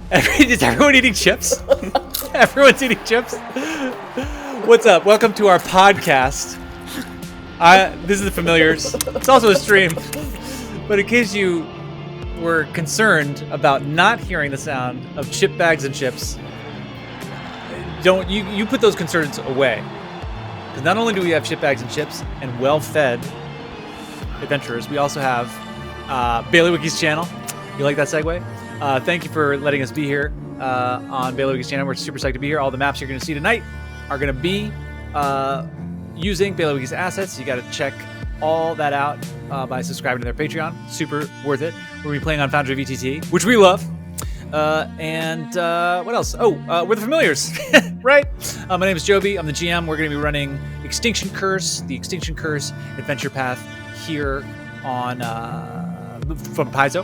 Is everyone eating chips? Everyone's eating chips? What's up? Welcome to our podcast. This is the Familiars. It's also a stream. But in case you were concerned about not hearing the sound of chip bags and chips, you put those concerns away. Because not only do we have chip bags and chips and well-fed adventurers, we also have Bailewiki's channel. You like that segue? Thank you for letting us be here on Bailewiki's channel. We're super psyched to be here. All the maps you're going to see tonight are going to be using Bailewiki's assets. You got to check all that out by subscribing to their Patreon. Super worth it. We'll be playing on Foundry VTT, which we love. And what else? We're the Familiars, right? My name is Joby. I'm the GM. We're going to be running Extinction Curse, the Extinction Curse Adventure Path here on from Paizo.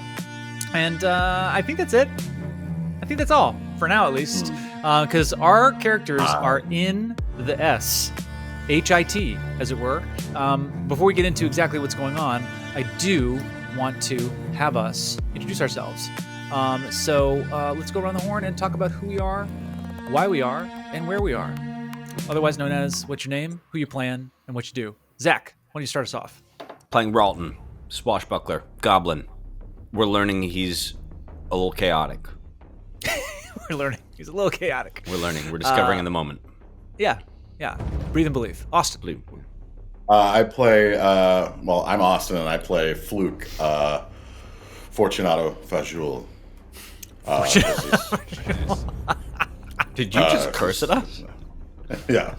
And I think that's it. I think that's all for now, at least, because our characters are in the HIT, as it were. Before we get into exactly what's going on, I do want to have us introduce ourselves. So let's go around the horn and talk about who we are, why we are, and where we are. Otherwise known as what's your name, who you playing, and what you do. Zach, why don't you start us off? Playing Ralton, swashbuckler, goblin. We're learning he's a little chaotic. We're learning he's a little chaotic. We're learning. We're discovering in the moment. Yeah. Breathe and believe. Austin. I play, I'm Austin, and I play Fluke, Fortunato Fajul. Did you just curse at us? Yeah.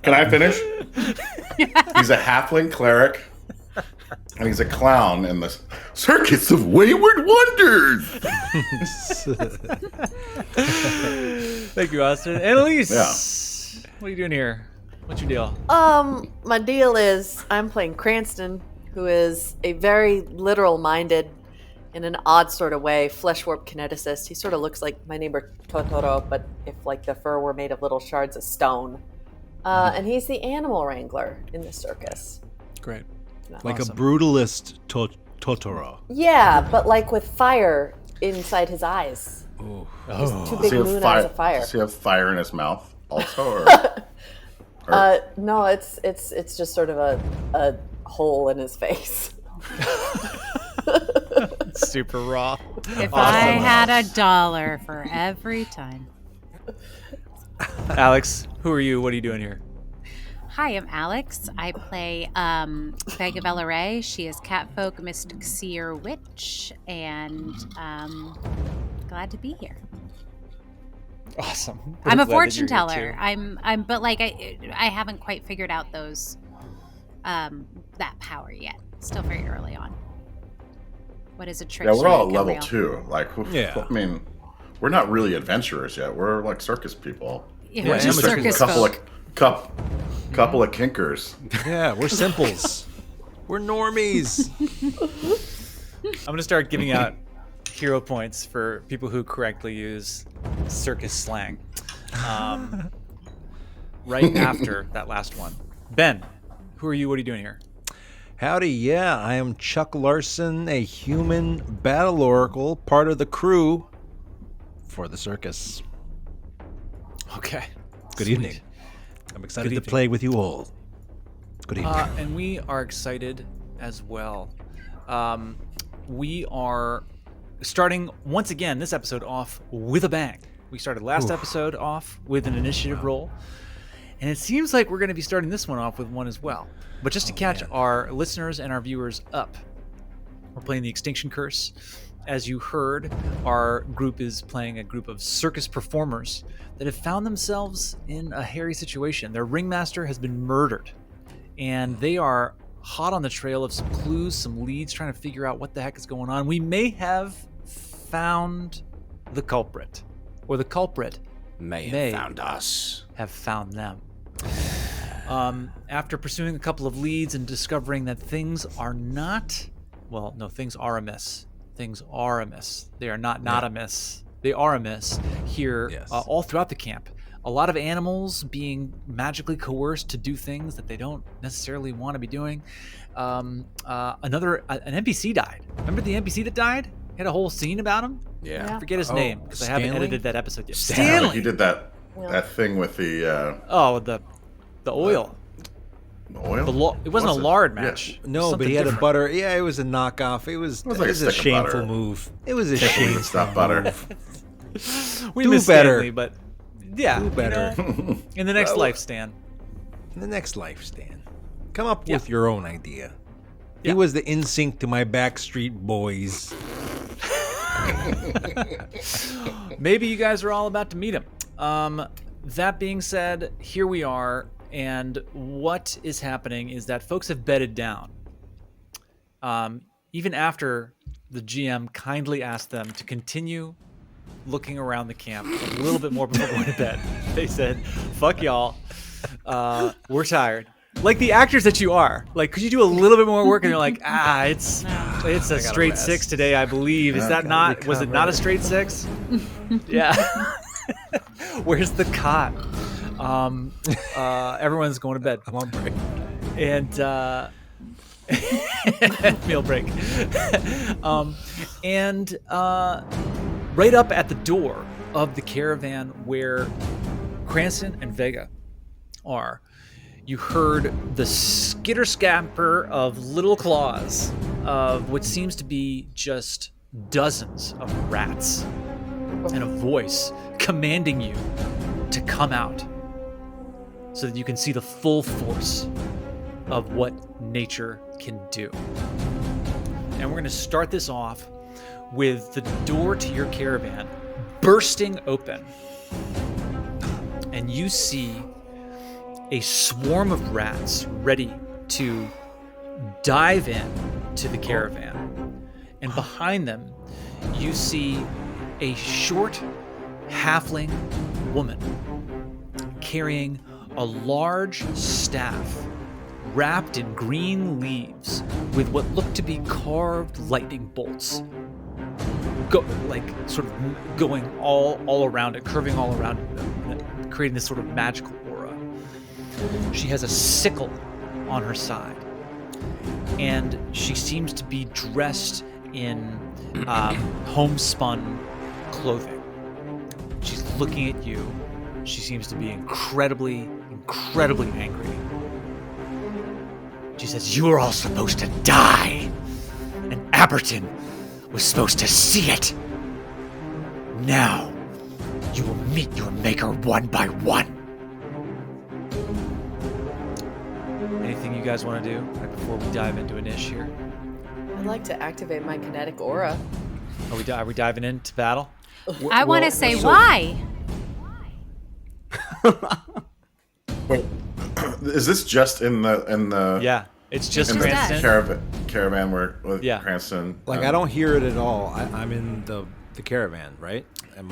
Can I finish? He's a halfling cleric, and he's a clown in the Circus of Wayward Wonders. Thank you, Austin. Annalise, Yeah. What are you doing here? What's your deal? My deal is I'm playing Cranston, who is a very literal-minded, in an odd sort of way, flesh warp kineticist. He sort of looks like my neighbor Totoro, but if like the fur were made of little shards of stone. And he's the animal wrangler in the circus. Great. Like awesome. a brutalist Totoro. Yeah, but like with fire inside his eyes. Oh. He's two big moon eyes of fire. Does he have fire in his mouth also? No, it's just sort of a hole in his face. Super raw. If I had $1 for every time. Alex, who are you? What are you doing here? Hi, I'm Alex. I play Vega Belleray. She is Catfolk Mystic Seer Witch, and glad to be here. Awesome. I'm a fortune teller. But like I haven't quite figured out those that power yet. Still very early on. What is a trick? Yeah, we're all at level 2. Like, Yeah. I mean, we're not really adventurers yet. We're like circus people. Yeah, we're just circus folk. Couple of kinkers. Yeah, we're simples. We're normies. I'm going to start giving out hero points for people who correctly use circus slang. Right after that last one. Ben, who are you? What are you doing here? Howdy, yeah, I am Chuck Larson, a human battle oracle, part of the crew for the circus. Okay. Good Sweet. evening. I'm excited Good to evening. play with you all. Good evening. And we are excited as well. We are starting once again this episode off with a bang. We started last episode off with an initiative roll, and it seems like we're going to be starting this one off with one as well. But just to catch our listeners and our viewers up, we're playing the Extinction Curse. As you heard, our group is playing a group of circus performers that have found themselves in a hairy situation. Their ringmaster has been murdered, and they are hot on the trail of some clues, some leads, trying to figure out what the heck is going on. We may have found the culprit, or the culprit May have found us. have found them. After pursuing a couple of leads and discovering that things are amiss. Things are amiss. They are not amiss. They are amiss here, Yes. all throughout the camp. A lot of animals being magically coerced to do things that they don't necessarily want to be doing. An NPC died. Remember the NPC that died? had a whole scene about him. Yeah. I forget his Oh, name because I haven't Stanley? edited that episode yet. Stanley. You did that Yeah. thing with the Oh, the oil. oil. It wasn't a lard match. No, but Something he had different. a butter. Yeah, it was a knockoff. It was like a a stick of shameful butter. move. It was a Can't believe shameful it's not butter. move. We Do miss better. Stanley, but yeah, Do better. In the next life, Stan. In the next life, Stan. Come up Yeah. with your own idea. Yeah. He was the in-sync to my Backstreet Boys. Maybe you guys are all about to meet him. That being said, here we are, and what is happening is that folks have bedded down. Even after the GM kindly asked them to continue looking around the camp a little bit more before going to bed. They said, fuck y'all. We're tired. Like the actors that you are. Like, could you do a little bit more work? And they're like, it's a straight rest. 6 today, I believe. Is that not, was it not a straight 6? Yeah. Where's the cot? Everyone's going to bed. I'm on break. And meal break. Right up at the door of the caravan where Cranston and Vega are, you heard the skitter-scamper of little claws of what seems to be just dozens of rats, and a voice commanding you to come out so that you can see the full force of what nature can do. And we're going to start this off with the door to your caravan bursting open. And you see a swarm of rats ready to dive in to the caravan. And behind them, you see a short halfling woman carrying a large staff wrapped in green leaves with what look to be carved lightning bolts, going all around it, curving all around it, creating this sort of magical aura. She has a sickle on her side, and she seems to be dressed in homespun clothing. She's looking at you. She seems to be incredibly angry. She says, "You are all supposed to die, and Aberton was supposed to see it. Now, you will meet your maker one by one." Anything you guys want to do right before we dive into an ish here? I'd like to activate my kinetic aura. Are we diving into battle? I want to say why. Wait, is this just in the Yeah, it's just in the Cranston. caravan where with Yeah. Cranston? Like, I don't hear it at all. I'm in the caravan, right?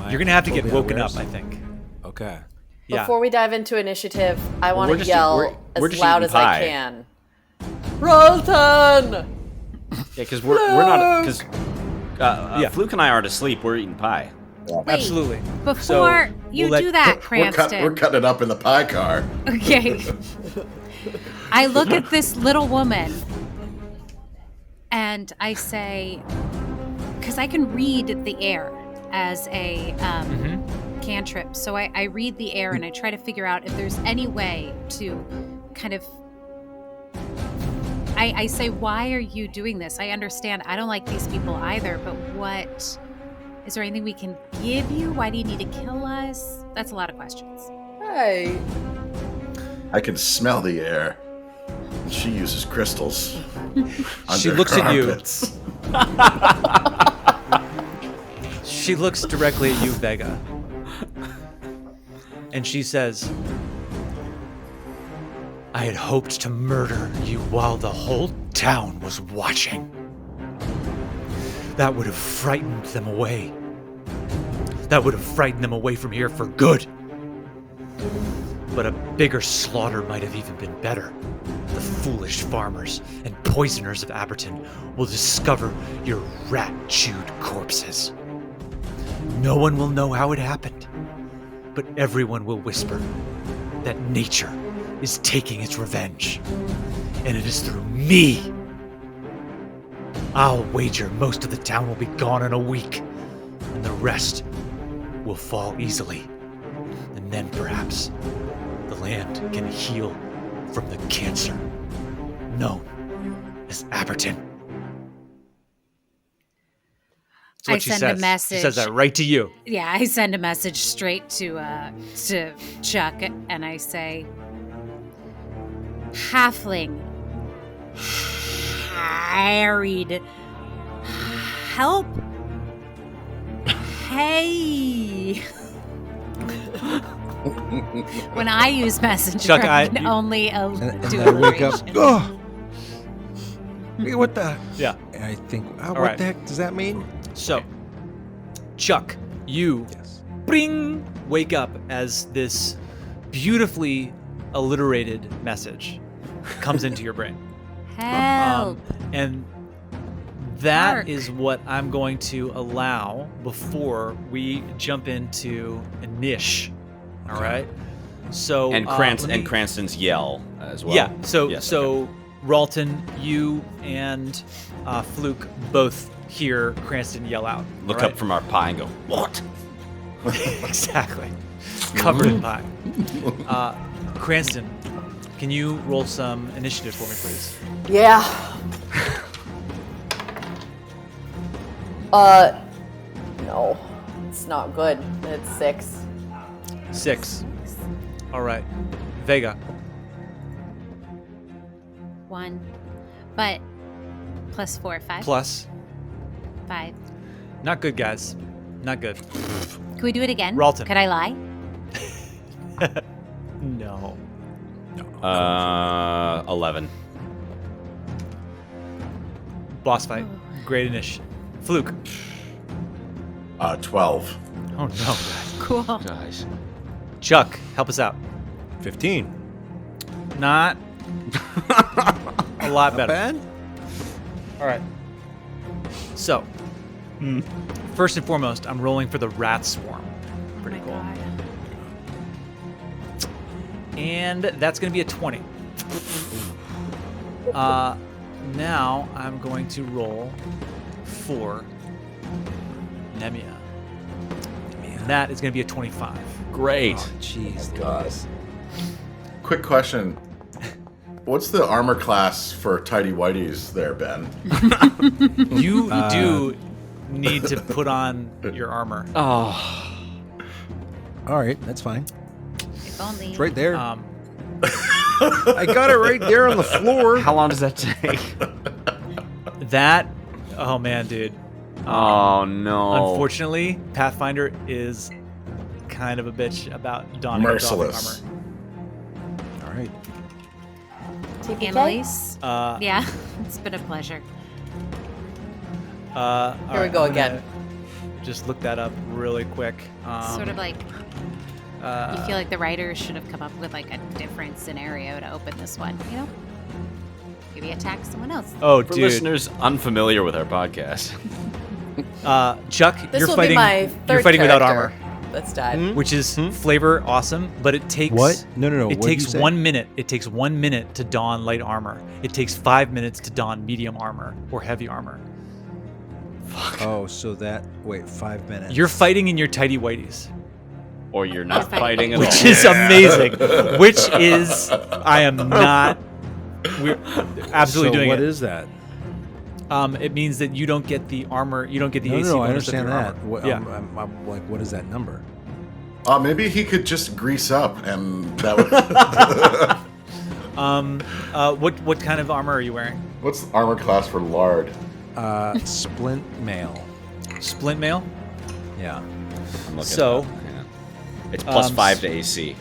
You're gonna have to get totally woken up, unaware? I think. Okay. Yeah. Before we dive into initiative, I want we're to just- yell we're as just loud eating as I pie. can. Rolton! Yeah, because we're not because Yeah. Fluke and I aren't asleep. We're eating pie. Wait, Absolutely. Before So, you we'll let- do that, We're Cranston. cutting it up in the pie car. Okay. I look at this little woman and I say, because I can read the air as a cantrip. So I read the air and I try to figure out if there's any way to kind of. I say, why are you doing this? I understand. I don't like these people either, but what. Is there anything we can give you? Why do you need to kill us? That's a lot of questions. Hey. I can smell the air. She uses crystals. She under looks her at you. armpits. She looks directly at you, Vega. And she says, "I had hoped to murder you while the whole town was watching. That would have frightened them away. That would have frightened them away from here for good. But a bigger slaughter might have even been better. The foolish farmers and poisoners of Aberton will discover your rat-chewed corpses. No one will know how it happened, but everyone will whisper that nature is taking its revenge, and it is through me. I'll wager most of the town will be gone in a week, and the rest will fall easily. And then perhaps the land can heal from the cancer known as Aberton. That's what I she send says. a message. She says that right to you. Yeah, I send a message straight to Chuck, and I say, "Halfling, harried, help, hey." When I use messenger, Chuck, I can only And do I wake up. alliteration. Oh, hey, what the? Yeah. And I think, what right. the heck does that mean? So, Chuck, you Yes. bring wake up as this beautifully alliterated message comes into your brain. Help. And that Mark. is what I'm going to allow before we jump into a niche. All right. So And let me- Cranston's yell as well. Yeah. So Yes, so Ralton, you and Fluke both hear Cranston yell out. Look all up right? from our pie and go, what? Exactly. Covered in pie. Cranston, can you roll some initiative for me, please? Yeah. No, it's not good. It's 6. 6. All right. Vega. 1, but plus 4, 5. Plus. 5. Not good, guys. Not good. Can we do it again? Ralton. Could I lie? No. 11. Boss fight. Great initiative. Fluke. 12. Oh, no, guys. Cool. Guys. Chuck, help us out. 15. Not a lot better. Bad? All right. So, first and foremost, I'm rolling for the rat swarm. Pretty oh my cool. God. And that's going to be a 20. Now I'm going to roll for Nemia. And that is going to be a 25. Great. Oh, jeez. God. Quick question. What's the armor class for tidy whities there, Ben? You do need to put on your armor. Oh. All right, that's fine. If only. It's right there. Um, I got it right there on the floor. How long does that take? that, oh man, dude. Oh, no. Unfortunately, Pathfinder is kind of a bitch about donning and doffing Merciless. armor. All right. TPK? Annalise? Uh, Yeah, it's been a pleasure. all Here we right, go I'm gonna again. Just look that up really quick. Sort of like you feel like the writers should have come up with like a different scenario to open this one, you know? Maybe attack someone else. Oh, For dude. listeners unfamiliar with our podcast. Chuck, This you're will fighting. be my You're third fighting without character armor, that's died. which is flavor awesome, but it takes What? No. It What'd takes you say? 1 minute. It takes 1 minute to don light armor. It takes 5 minutes to don medium armor or heavy armor. Oh, so that, wait, 5 minutes. You're fighting in your tidy whiteys, Or you're not You're fighting at which all. is amazing. Which is, I am not. We're absolutely so doing what it. is that? It means that you don't get the armor. You don't get the No, AC no, I bonus of understand your that. armor. What, Yeah. I'm like, what is that number? Maybe he could just grease up and that would... What kind of armor are you wearing? What's the armor class for Lard? Splint mail. Splint mail. Yeah. I'm looking So, it up. Yeah. It's plus 5 to AC.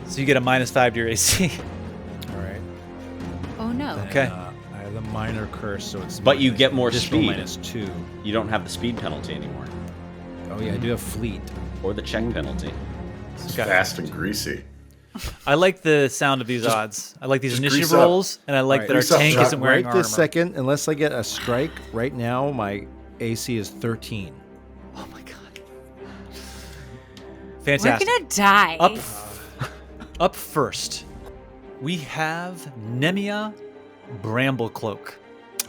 So you get a -5 to your AC. All right. Oh no. Then, Okay. I have the minor curse, so it's. But you get more additional speed. -2. You don't have the speed penalty anymore. Oh yeah, I do have fleet. Or the check penalty. It's Okay. fast and greasy. I like the sound of these odds. I like these just initiative grease up. rolls, and I like Right. that our Grease up, tank Chuck. isn't wearing Right armor. this second, unless I get a strike, right now my AC is 13. Oh my god! We're Fantastic. gonna die. Up first, we have Nemia Bramblecloak.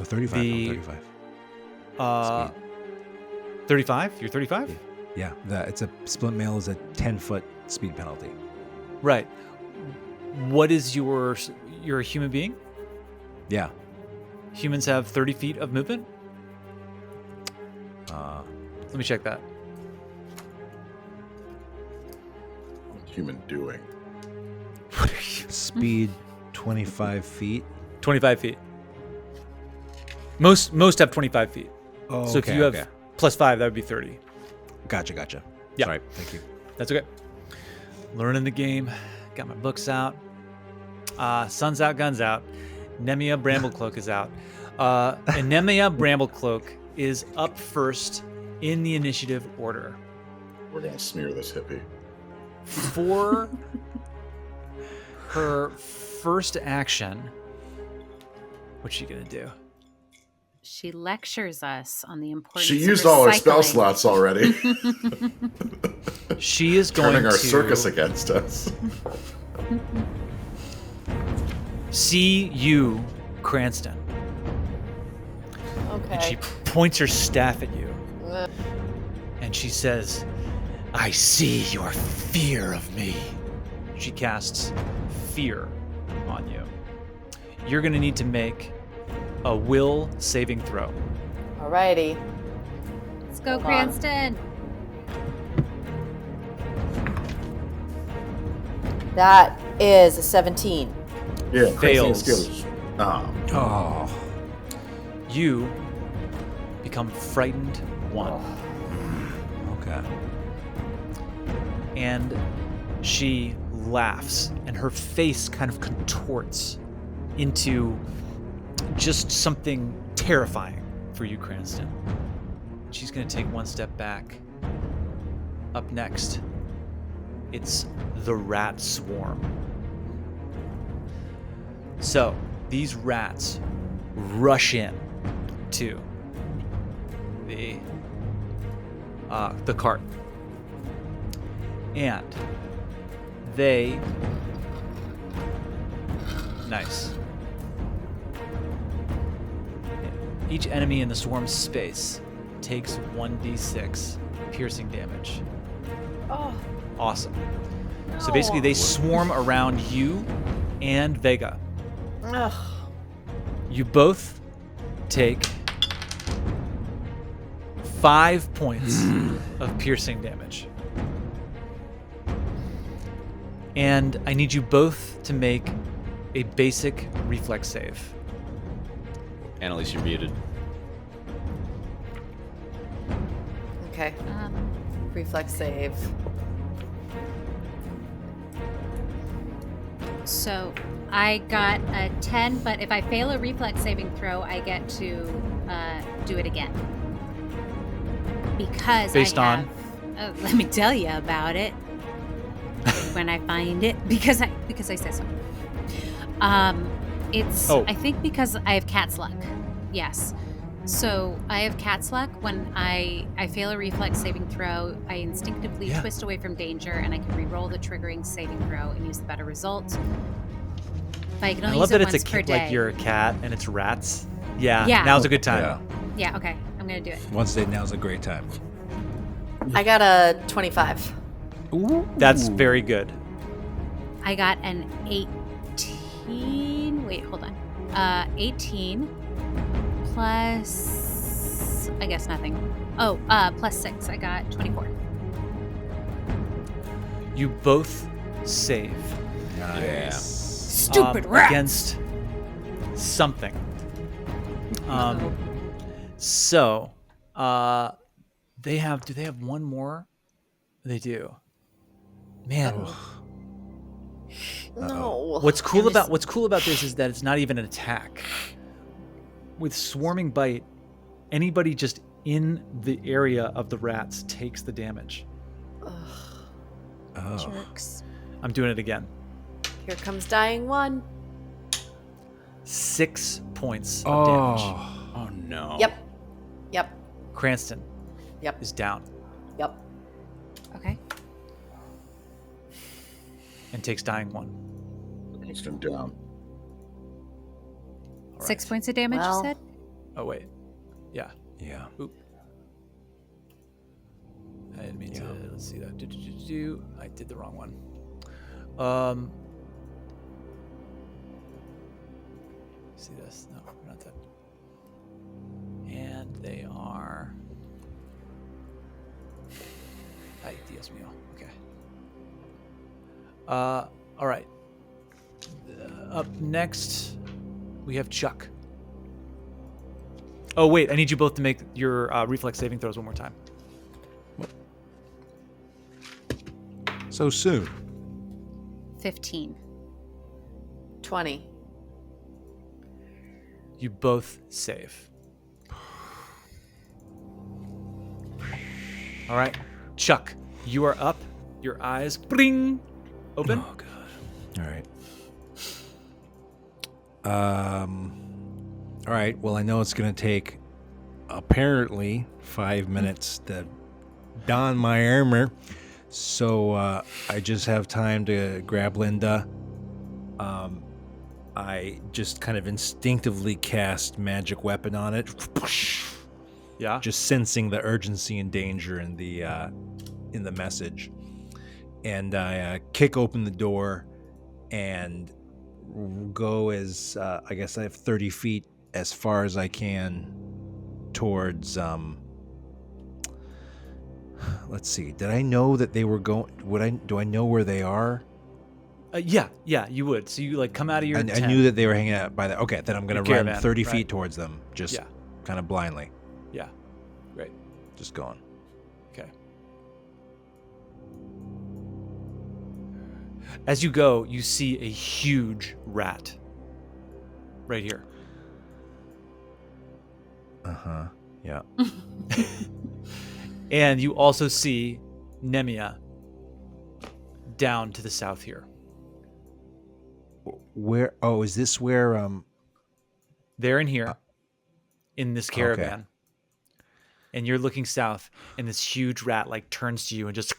Oh, 35. The- 35. 35? You're 35? Yeah, it's a splint mail is a 10-foot speed penalty. Right. What is you're a human being? Yeah. Humans have 30 feet of movement? Let me check that. What's human doing? Speed 25 feet. 25 feet. Most have 25 feet. Oh, So if you have plus 5, that would be 30. Gotcha. Yeah. Sorry. Thank you. That's okay. Learning the game. Got my books out. Sun's out, guns out. Nemia Bramblecloak is out. And Nemia Bramblecloak is up first in the initiative order. We're gonna smear this hippie. For her first action, what's she gonna do? She lectures us on the importance She of used all her spell recycling. slots already, She is going turning our to circus against us. see you, Cranston, and she Okay. points her staff at you, Uh, and she says, "I see your fear of me." She casts fear on you. You're going to need to make a will saving throw. Alrighty. Let's go, Hold on. Cranston. That is a 17. Yeah, Fails. skills. Oh. You become frightened one. Okay. And she laughs, and her face kind of contorts into just something terrifying for you, Cranston. She's going to take one step back. Up next, it's the rat swarm. So these rats rush in to the cart, and they nice. Each enemy in the swarm's space takes 1d6 piercing damage. Oh, Awesome. So basically, they swarm around you and Vega. ugh. You both take 5 points of piercing damage. And I need you both to make a basic reflex save. Annalise, you're muted. Okay. Um, Reflex save. so I got a 10, but if I fail a reflex saving throw, I get to do it again. Because Based I on? have, let me tell you about it when I find it, because I say so. It's Oh. I think because I have cat's luck. Yes. So I have cat's luck. When I fail a reflex saving throw, I instinctively Yeah. twist away from danger, and I can re-roll the triggering saving throw and use the better result. But I can I only love use it that it's once a per kid, day. like you're a cat and it's rats. Yeah, Yeah. now's a good time. Yeah. Yeah. Okay. I'm gonna do it. Wednesday now's a great time. I got a 25. Ooh. That's very good. I got an 18. Wait, hold on. 18 plus, I guess nothing. Oh, plus 6. I got 24. You both save Nice. Stupid rats. against something. Uh-oh. So, they have. Do they have one more? They do. Man, No. what's cool about this is that it's not even an attack. With swarming bite, anybody just in the area of the rats takes the damage. Oh. Jerks. I'm doing it again. Here comes dying one. 6 points of damage. Oh no. Yep. Yep. Cranston Yep. is down Yep. Okay. and takes dying one. Cranston down. All 6 right. points of damage, Well, you said? Oh wait. Yeah. Yeah. Oop. I didn't mean to. Let's see that. I did the wrong one. See this? No, not that. And they are. Ay, Dios mío. Okay. All right. Up next, we have Chuck. Oh wait, I need you both to make your reflex saving throws one more time. So soon. 15. 20. You both save. All right, Chuck, you are up. Your eyes, bling, open. Oh god. All right. All right. Well, I know it's gonna take apparently 5 minutes to don my armor, so I just have time to grab Linda. I just kind of instinctively cast magic weapon on it. Yeah. Just sensing the urgency and danger in the message, and I kick open the door and go as I guess I have 30 feet as far as I can towards. Let's see. Did I know that they were going? Do I know where they are? Yeah, you would. So you like come out of your. I knew that they were hanging out by that. Okay, then I'm gonna Your run caravan, 30 right. feet towards them, just kind of blindly, Yeah. Great. just going. Okay. As you go, you see a huge rat. Right here. Yeah. And you also see Nemia down to the south here. Where? Oh, is this where? They're in here, in this caravan. And you're looking south, and this huge rat like turns to you and just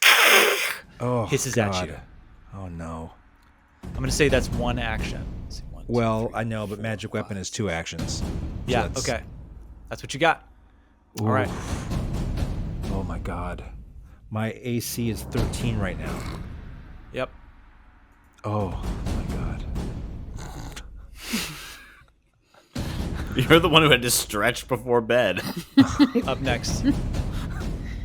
hisses God. at you. Oh no. I'm going to say that's one action. Let's see, 1, 2, Well, 3, I know, but magic weapon is 2 actions. So yeah, that's- okay. That's what you got. All right. Oh my god. My AC is 13 right now. Yep. Oh my god. You're the one who had to stretch before bed. Up next,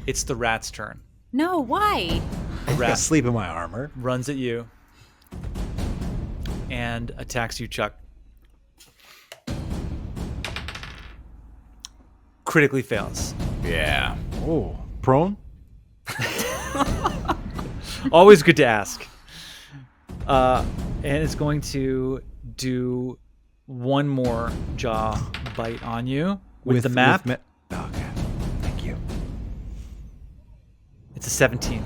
it's the rat's turn. No, why? The I rat sleep in my armor. runs at you and attacks you, Chuck. Critically fails. Yeah. Oh, prone? Always good to ask. And it's going to do one more jaw bite on you with the map. Okay. Thank you. It's a 17.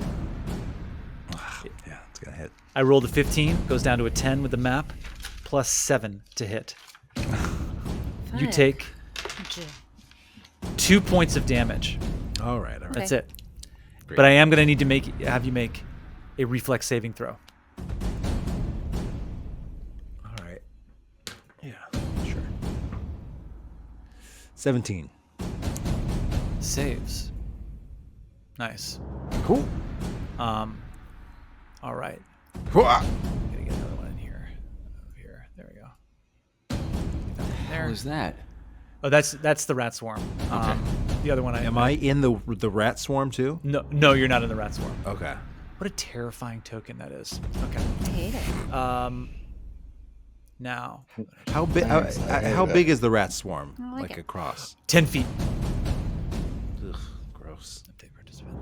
Yeah, it's gonna hit. I rolled a 15, goes down to a 10 with the map, plus 7 to hit. You Fuck. take Gee. 2 points of damage. All right. That's Okay. it. But I am going to need to have you make a reflex saving throw. All right. Yeah, sure. 17. Saves. Nice. Cool. All right. Hooah! Gotta get another one in here. Over here. There we go. Get that one What there. was that? Oh, that's the rat swarm. The other one Am I in the rat swarm too? No, you're not in the rat swarm. Okay. What a terrifying token that is. Okay. I hate it. Now, How big? How big is the rat swarm? I like it. across. 10 feet. Ugh, gross. Update participant.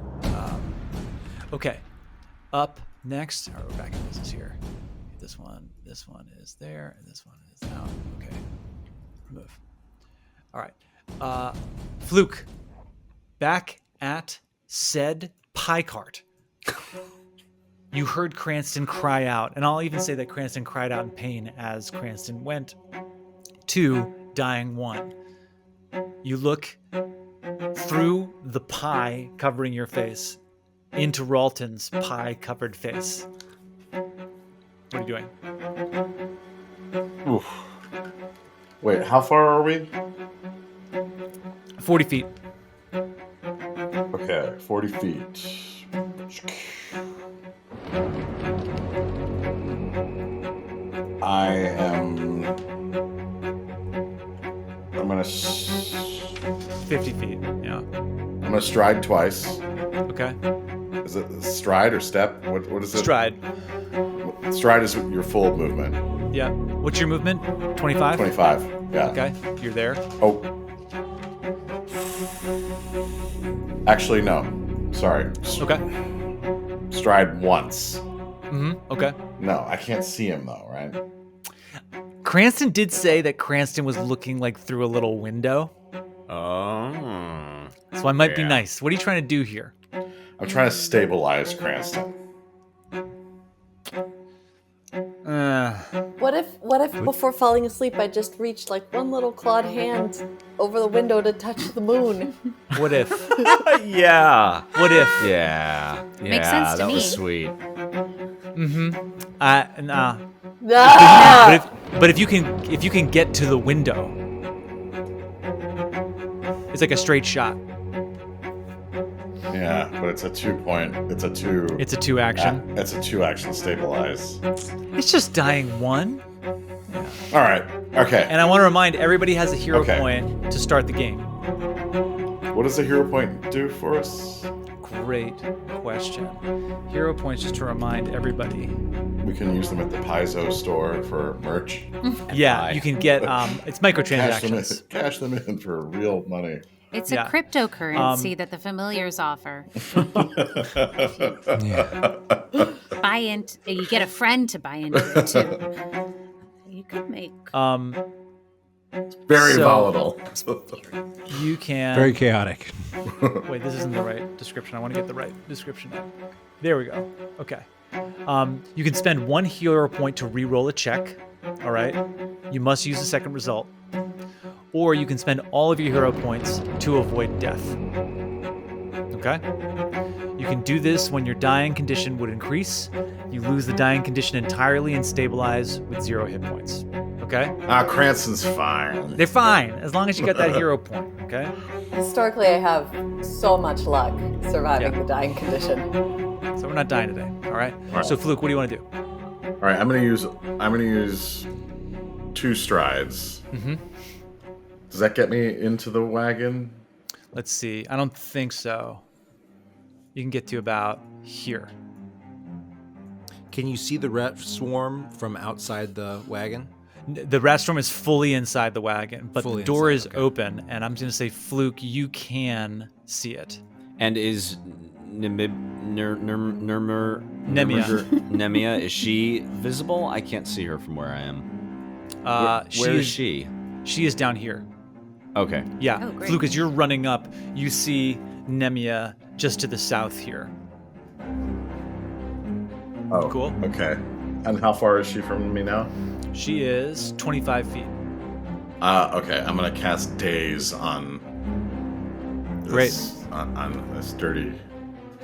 Okay. Up next. All right, we're back in business here. This one is there, and this one is out. Okay. Remove. All right. Fluke. Back at said pie cart. You heard Cranston cry out, and I'll even say that Cranston cried out in pain as Cranston went to dying one. You look through the pie covering your face into Ralton's pie-covered face. What are you doing? Oof. Wait, how far are we? 40 feet. Okay, 40 feet. I'm gonna 50 feet. Yeah. I'm gonna stride twice. Okay. Is it stride or step? What is it? Stride. Stride is your full movement. Yeah. What's your movement? 25? 25. Yeah. Okay. You're there. Oh. Actually, no. Sorry. Okay. Stride once. Okay. No, I can't see him though, right? Cranston did say that Cranston was looking like through a little window. Oh. So I might be Yeah. nice. What are you trying to do here? I'm trying to stabilize Cranston. What if before falling asleep I just reached like one little clawed hand over the window to touch the moon? What if? Yeah. What if? Yeah. Makes sense to that was me. sweet. Nah. Ah! But if you can get to the window, it's like a straight shot. Yeah, but it's a 2-point. It's a 2. It's a 2 action. It's a 2 action stabilize. It's just dying 1. All right. Okay. And I want to remind everybody has a hero Okay. point to start the game. What does the hero point do for us? Great question. Hero points, just to remind everybody. We can use them at the Paizo store for merch. Yeah, you can get it's microtransactions. Cash them in for real money. It's Yeah. a cryptocurrency that the familiars offer. Buy into, you get a friend to buy into it too. You could make. Very So- volatile. You can Very chaotic. Wait, this isn't the right description. I want to get the right description up. There we go. Okay. You can spend 1 hero point to re-roll a check. All right. You must use the second result. Or you can spend all of your hero points to avoid death. Okay? You can do this when your dying condition would increase. You lose the dying condition entirely and stabilize with 0 hit points. Okay? Cranston's fine. They're fine as long as you get that hero point. Okay? Historically, I have so much luck surviving Yeah. the dying condition. So we're not dying today. All right? right. So Fluke, what do you want to do? All right, I'm gonna use 2 strides. Does that get me into the wagon? Let's see. I don't think so. You can get to about here. Can you see the rat swarm from outside the wagon? The rat storm is fully inside the wagon, but Fully the door inside, is okay. open, and I'm going to say, Fluke, you can see it. And is Nemia, is she visible? I can't see her from where I am. Where is she? She is down here. Okay. Yeah. Oh, great. Fluke, as you're running up, you see Nemia just to the south here. Oh, Cool. Okay. And how far is she from me now? She is 25 feet. Okay. I'm gonna cast Daze on. This, on this dirty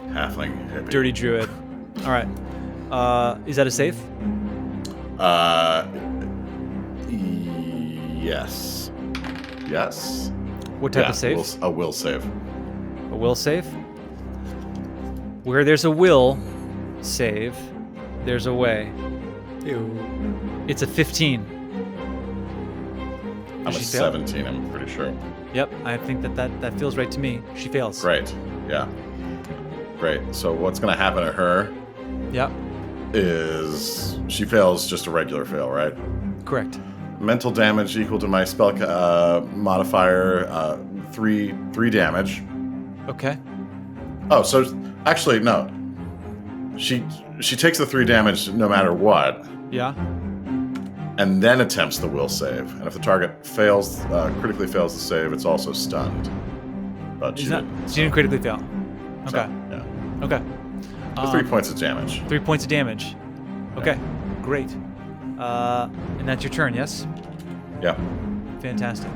halfling hippie. Dirty druid. All right. Is that a save? Yes. Yes. What type of save? A will save. A will save? Where there's a will save, there's a way. It's a 15. I'm a she fail? 17. I'm pretty sure. Yep, I think that feels right to me. She fails. Great. Yeah. Great. So what's gonna happen to her Yep, is she fails just a regular fail, right? correct. Mental damage equal to my spell modifier, 3 damage. Okay. Oh, so actually no. She takes the 3 damage no matter what, Yeah. and then attempts the will save. And if the target fails, critically fails the save, it's also stunned. But She didn't critically fail. Okay. yeah. Okay. So 3 points of damage. 3 points of damage. Okay. Great. And that's your turn, yes? Yeah. Fantastic.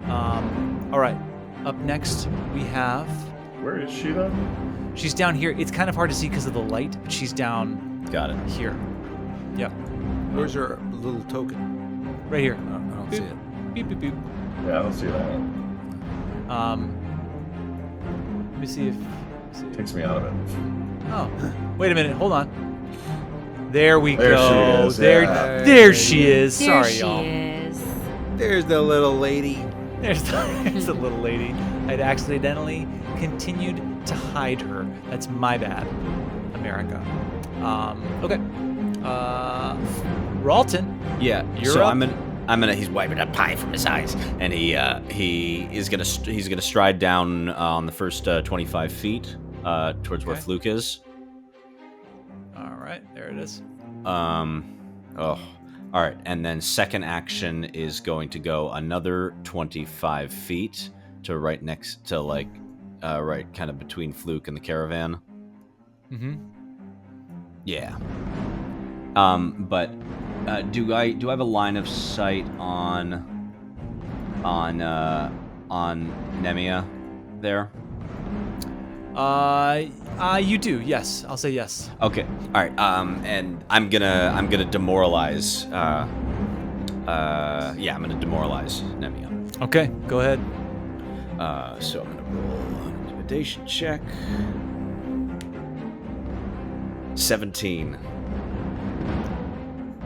All right. Up next, we have. Where is she though? She's down here. It's kind of hard to see because of the light, but she's down Got it. here. Yep. Where's her little token? Right here. I don't see it. Beep, beep, beep. Yeah, I don't see that. Let me see if. Takes me out of it. Oh, wait a minute. Hold on. There we There go. she is, There, yeah. there she is. There Sorry, she y'all. is. There's the little lady. There's the little lady. I'd accidentally continued to hide her. That's my bad, America. Okay. Ralton. Yeah. You're so up. I'm gonna. He's wiping a pie from his eyes, and he's gonna stride down on the first 25 feet towards where Okay. Fluke is. All right, there it is. Oh. All right, and then second action is going to go another 25 feet to right next to right kind of between Fluke and the caravan. Mm-hmm. Yeah. But do I have a line of sight on Nemia there? You do. Yes, I'll say yes. Okay. All right. And I'm gonna demoralize. I'm gonna demoralize Nemia. Okay, go ahead. So I'm gonna roll an intimidation check. 17.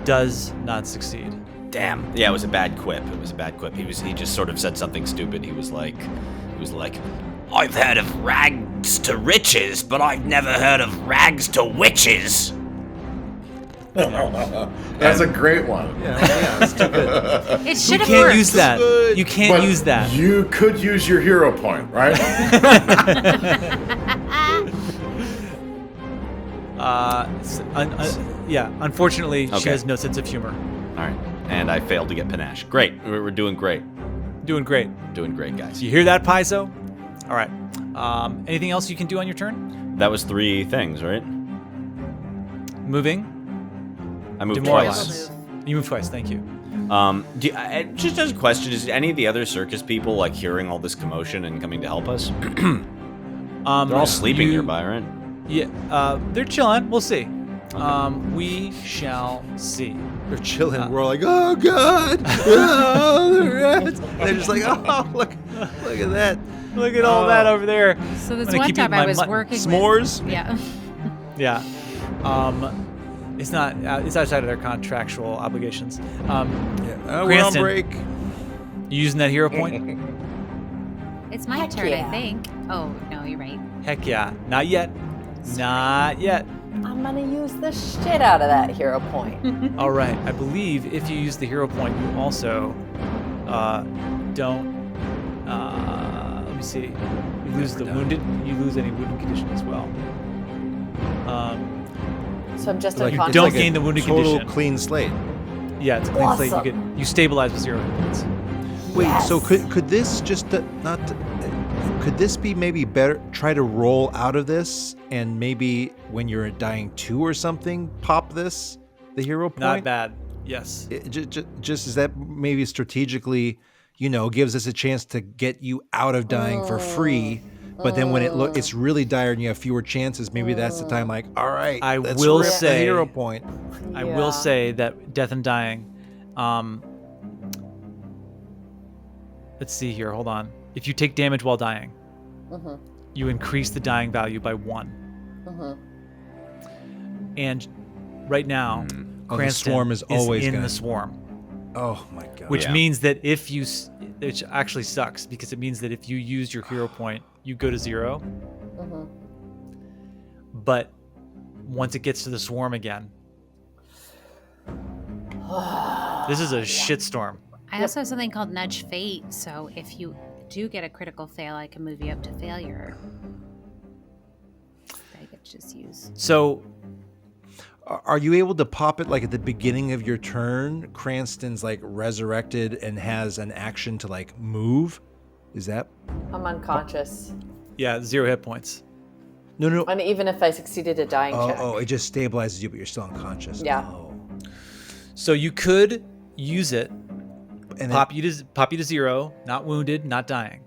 Does not succeed. Damn. Yeah, it was a bad quip. He just sort of said something stupid. He was like, I've heard of rags to riches, but I've never heard of rags to witches. That's a great one. Yeah, that's too good. It You should have can't worked. use that. Good. You can't But use that. You could use your hero point, right? Unfortunately, she Okay. has no sense of humor. All right. And I failed to get panache. Great. We're doing great. Doing great. Doing great, guys. Do you hear that, Paizo? All right. Anything else you can do on your turn? That was 3 things, right? Moving. I moved Demoralize. twice. You moved twice. Thank you. Just as a question, is any of the other circus people like hearing all this commotion and coming to help us? They're all sleeping nearby, right? Yeah. They're chilling. We'll see. We shall see. They're chilling. We're all like, oh god, oh, the rats. They're just like, oh look at that. Look at all that over there. So this I'm gonna one keep time eating I my was mutton. working S'mores? with... Yeah. Yeah. It's not. It's outside of their contractual obligations. We're on Cranston. break. You using that hero point? It's my Heck turn, yeah. I think. Oh, no, you're right. Heck yeah. Not yet. Not yet. I'm gonna use the shit out of that hero point. All right. I believe if you use the hero point, you also don't. Let me see. You lose the wounded. You lose any wounded condition as well. So I'm just Like, unconscious. don't it's like gain a the wounded total condition. clean slate. Yeah, it's a clean slate. Awesome. You stabilize with 0 hit points. Wait, Yes. so could this just could this be maybe better? Try to roll out of this, and maybe when you're dying 2 or something, pop the hero point. Not bad. Yes. Just is that maybe strategically, gives us a chance to get you out of dying for free. But then when it's really dire and you have fewer chances, maybe that's the time. Like, all right, I let's will rip the say- hero point. I Yeah. will say that death and dying. Let's see here. Hold on. If you take damage while dying, you increase the dying value by 1. And right now, Oh, the Cranston swarm is always in gonna- the swarm, Oh my god. which Yeah. means that which actually sucks because it means that if you use your hero point, you go to 0. But once it gets to the swarm again, this is a shitstorm. I also have something called Nudge Fate, so if you do get a critical fail, I can move you up to failure. I could just use... So Are you able to pop it like at the beginning of your turn? Cranston's like resurrected and has an action to like move. Is that? I'm unconscious. yeah, 0 hit points. No. And even if I succeeded a dying check. Oh, it just stabilizes you, but you're still unconscious. Yeah. Oh. So you could use it, And pop you to 0, not wounded, not dying.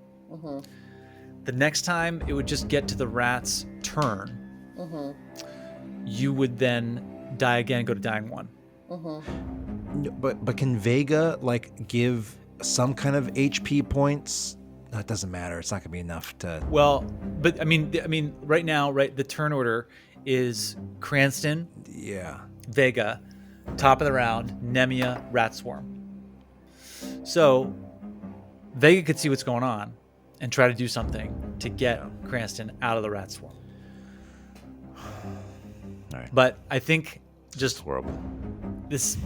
The next time it would just get to the rat's turn. You would then die again and go to dying 1. But can Vega like give some kind of HP points No, it doesn't matter. It's not gonna be enough to. Well, but I mean, right now, the turn order is Cranston, Yeah. Vega, top of the round, Nemia, Rat Swarm. So Vega could see what's going on and try to do something to get Cranston out of the Rat Swarm. All right. But I think just Horrible. this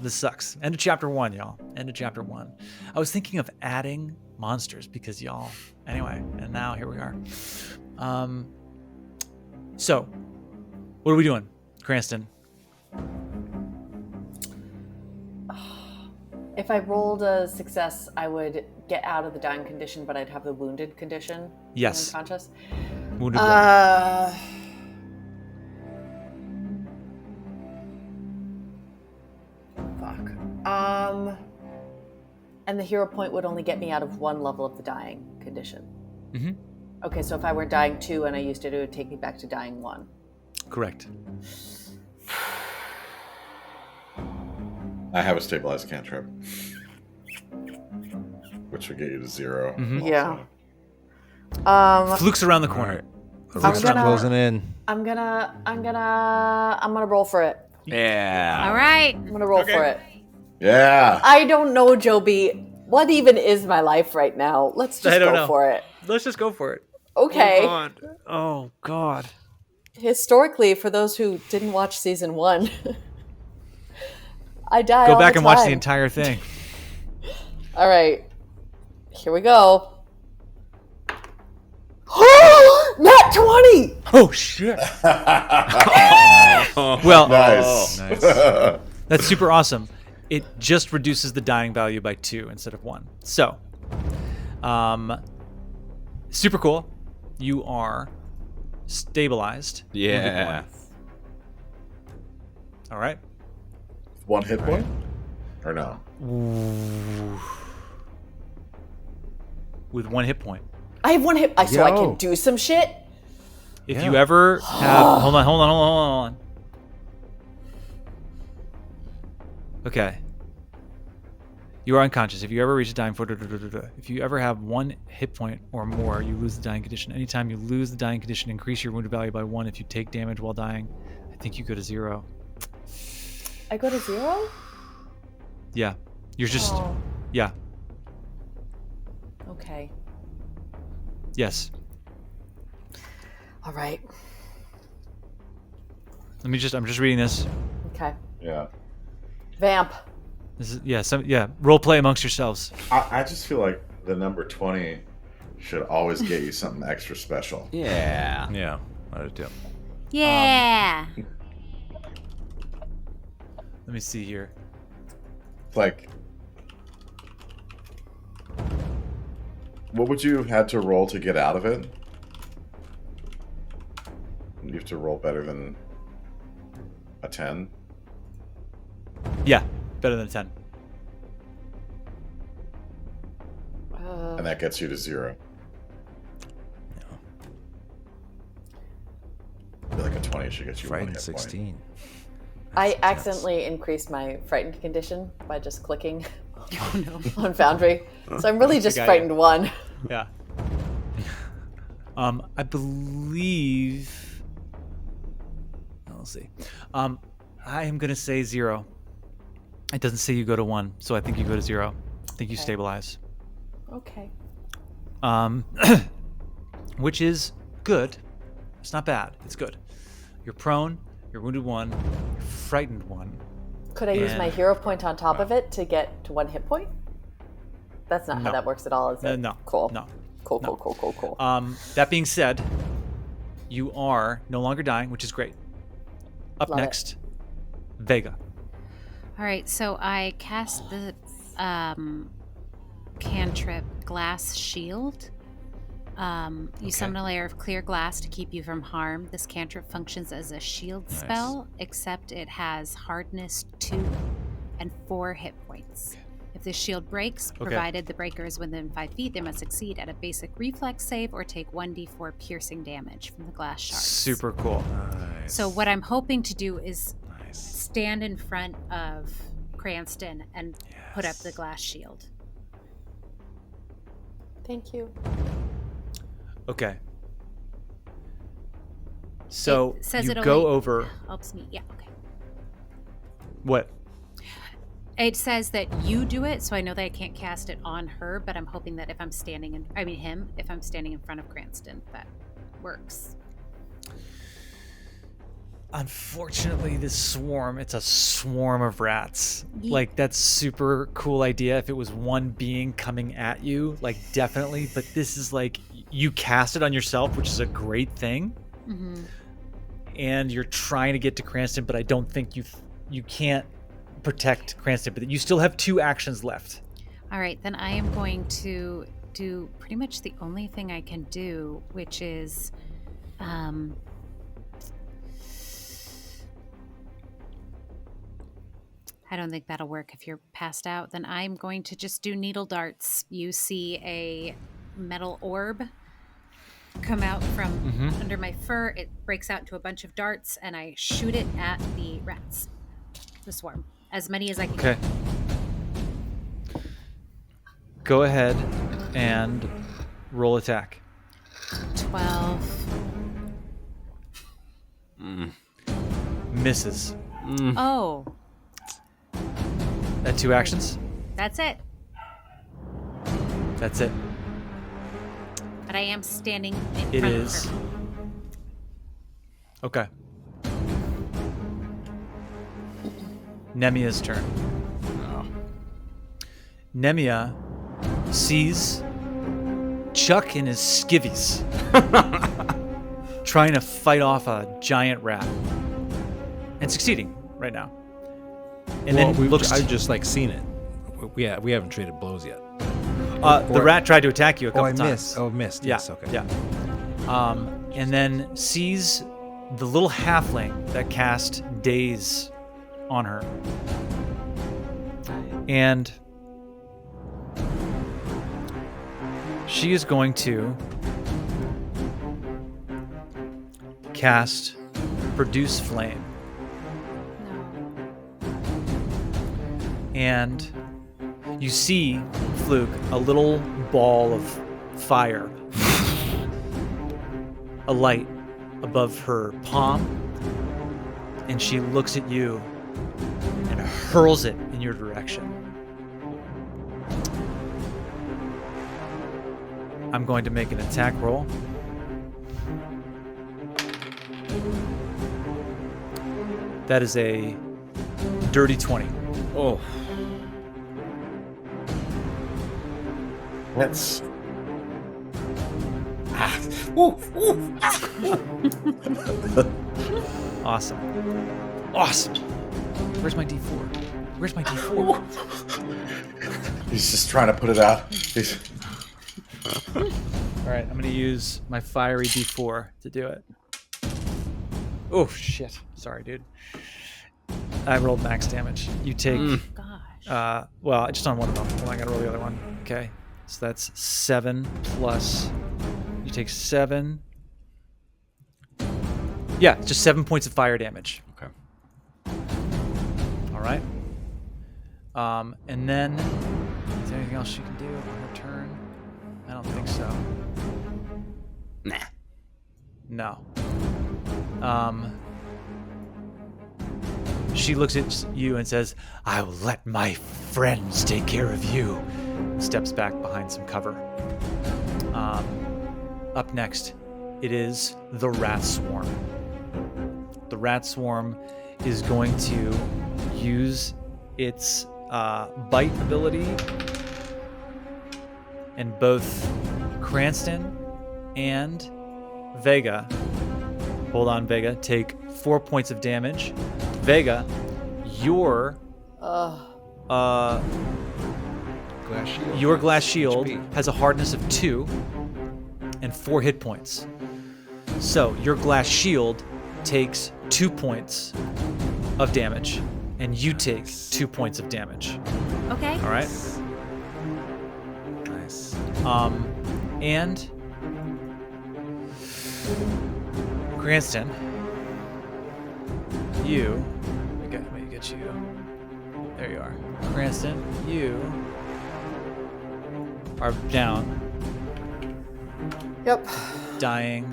sucks. End of chapter 1, y'all. End of chapter 1. I was thinking of adding monsters because y'all. Anyway, and now here we are. So, what are we doing, Cranston? If I rolled a success, I would get out of the dying condition, but I'd have the wounded condition. Yes. Unconscious. Wounded one. Fuck. And the hero point would only get me out of one level of the dying condition. Mm-hmm. Okay, so if I were dying 2 and I used it would take me back to dying 1. Correct. I have a stabilized cantrip, which would get you to 0. Mhm. Yeah. Fluke's around the corner. The roof's gonna- closing in. I'm gonna roll for it. Yeah. All right. I'm gonna roll for it. Yeah. I don't know, Joby. What even is my life right now? Let's just I don't go know. for it. Let's just go for it. Okay. Oh God. Historically, for those who didn't watch season 1, I die Go all back the and watch the time. entire thing. All right. Here we go. Nat 20! Oh shit. Well, Nice. Nice. that's super awesome. It just reduces the dying value by 2 instead of 1. So, super cool. You are stabilized. Yeah. All right. 1 hit point? Or no? With 1 hit point. I have 1 hit, so I Yo. can do some shit? If Yeah. you ever have, hold on. Okay. You are unconscious. If you ever reach a dying point, if you ever have 1 hit point or more, you lose the dying condition. Anytime you lose the dying condition, increase your wounded value by 1. If you take damage while dying, I think you go to 0. I go to 0? Yeah. You're just, Oh, yeah. okay. Yes. All right. I'm just reading this. Okay. Yeah. Vamp. This is, role play amongst yourselves. I just feel like the number 20 should always get you something extra special. Yeah. Yeah, I do too. Yeah. Let me see here. Like, what would you have had to roll to get out of it? You have to roll better than a 10. Yeah, better than a 10. And that gets you to 0. I feel like a 20 should get you 1 Frightened hit point. 16. I accidentally increased my frightened condition by just clicking Oh no. on Foundry. So I'm really just got frightened 1. Yeah. I believe. Let's see. I am gonna say 0. It doesn't say you go to 1, so I think you go to 0. I think you Okay. stabilize. Okay. Which is good. It's not bad. It's good. You're prone. You're wounded 1. You're frightened 1. Could I use my And- hero point on top of it to get to 1 hit point? That's not No. how that works at all, is it? No. Cool. No. Cool, No. cool. That being said, you are no longer dying, which is great. Up Love it. next, Vega. All right, so I cast the cantrip Glass Shield. You summon a layer of clear glass to keep you from harm. This cantrip functions as a shield Nice. spell, except it has hardness 2 and 4 hit points. If the shield breaks, provided the breaker is within 5 feet, they must succeed at a basic reflex save or take 1d4 piercing damage from the glass shards. Super cool. Nice. So what I'm hoping to do is Nice. stand in front of Cranston and put up the glass shield. Thank you. Okay. So It says you it go only over. helps me. Yeah, okay. What? It says that you do it, so I know that I can't cast it on her, but I'm hoping that if I'm standing in front of Cranston, that works. Unfortunately, this swarm, it's a swarm of rats. Ye- Like, that's super cool idea if it was one being coming at you, like, definitely. But this is like, you cast it on yourself, which is a great thing. Mm-hmm. And you're trying to get to Cranston, but I don't think you can't protect Cranston. But you still have 2 actions left. All right, then I am going to do pretty much the only thing I can do, which is, I don't think that'll work if you're passed out. Then I'm going to just do needle darts. You see a metal orb come out from under my fur. It breaks out into a bunch of darts, and I shoot it at the rats, the swarm, as many as I can. Okay. Go ahead and roll attack. 12. Misses. Oh, That 2 actions? that's it. That's it. But I am standing in It front is. of her. Okay. Nemia's turn. Nemia sees Chuck and his skivvies trying to fight off a giant rat and succeeding right now. And then I've just like seen it. We haven't traded blows yet. the rat tried to attack you a couple I times. missed. Oh, missed. Yeah, Yes. Okay. yeah. And then sees the little halfling that cast Daze on her. And she is going to cast Produce Flame. And you see, Fluke, a little ball of fire alight above her palm, and she looks at you and hurls it in your direction. I'm going to make an attack roll. That is a dirty 20. Oh. That's. Ooh, ooh. Awesome. Awesome. Where's my D4? Where's my D4? He's just trying to put it out. All right, I'm going to use my fiery D4 to do it. Oh, shit. Sorry, dude. I rolled max damage. You take... Gosh. well, just on one of them. Well, I got to roll the other one. Okay. So that's 7 plus... You take 7. Yeah, it's just 7 points of fire damage. Okay. All right. And then... Is there anything else she can do on her turn? I don't think so. Nah. No. She looks at you and says, "I will let my friends take care of you." And steps back behind some cover. Up next, it is the rat swarm. The rat swarm is going to use its bite ability, and both Cranston and Vega, hold on, Vega, take 4 points of damage. Vega, your Glass shield. your glass shield HP. has a hardness of 2 and 4 hit points. So your glass shield takes 2 points of damage, and you take 2 points of damage. Okay. All right. Nice. And Cranston, you. Let me get you. There you are. Cranston, you are down. Yep. Dying.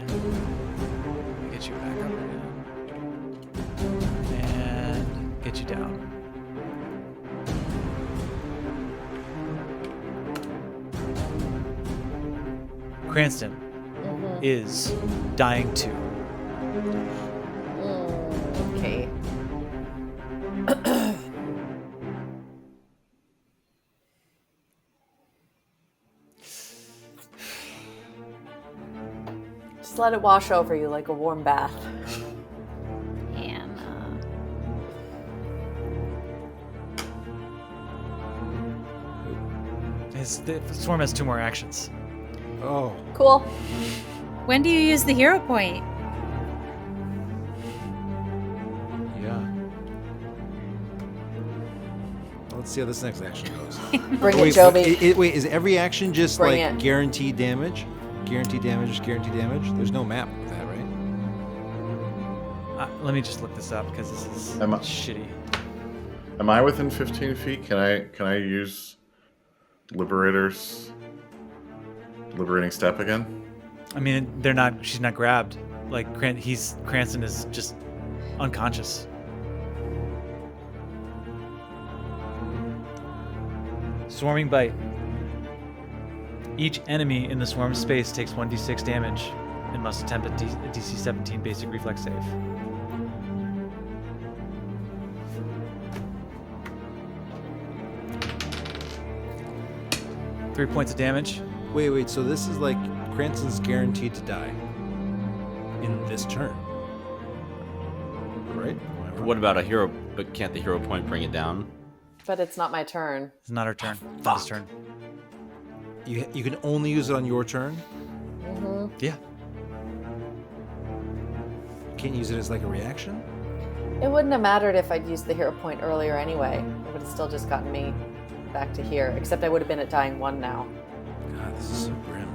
Get you back up again. And get you down. Cranston is dying too. Okay. Just let it wash over you like a warm bath. And The swarm has 2 more actions. Oh, Cool. when do you use the hero point? yeah. Let's see how this next action goes. Bring wait, it, Joby. wait, is every action just Bring like it. guaranteed damage? Guaranteed damage, guaranteed damage? There's no map with that, right? Let me just look this up because this is Am I- shitty. Am I within 15 feet? Can I use liberating step again? I mean, they're not. She's not grabbed. Like Cranston is just unconscious. Swarming bite. Each enemy in the swarm space takes 1d6 damage and must attempt a DC 17 basic reflex save. Three points of damage. Wait, so this is like Cranston's guaranteed to die in this turn. Right? Am I wrong? What about a hero? But can't the hero point bring it down? But it's not my turn. It's not her turn. Not his turn. You can only use it on your turn? Yeah. Can't use it as like a reaction? It wouldn't have mattered if I'd used the hero point earlier anyway. It would have still just gotten me back to here. Except I would have been at dying 1 now. God, this is so grim.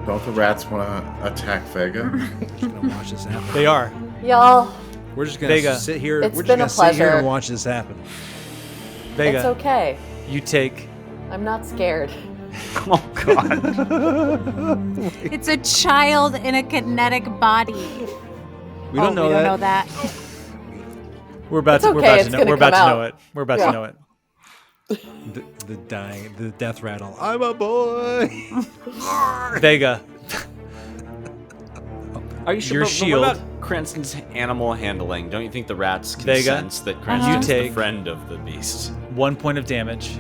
Don't the rats want to attack Vega? We're just gonna watch this happen. They are. Y'all, We're just gonna Vega. sit here. It's We're just been a gonna sit here pleasure. and watch this happen. Vega, it's okay. you take I'm not scared. Oh God! It's a child in a kinetic body. We don't know that. know that. We're about It's to. We're okay, about it's to know. gonna We're about come to know out. it. We're about Yeah. to know it. The death rattle. I'm a boy. Vega, Are you sure? Your but shield. What about Cranston's animal handling? Don't you think the rats can Vega, sense that Cranston's you the take- friend of the beast? 1 point of damage.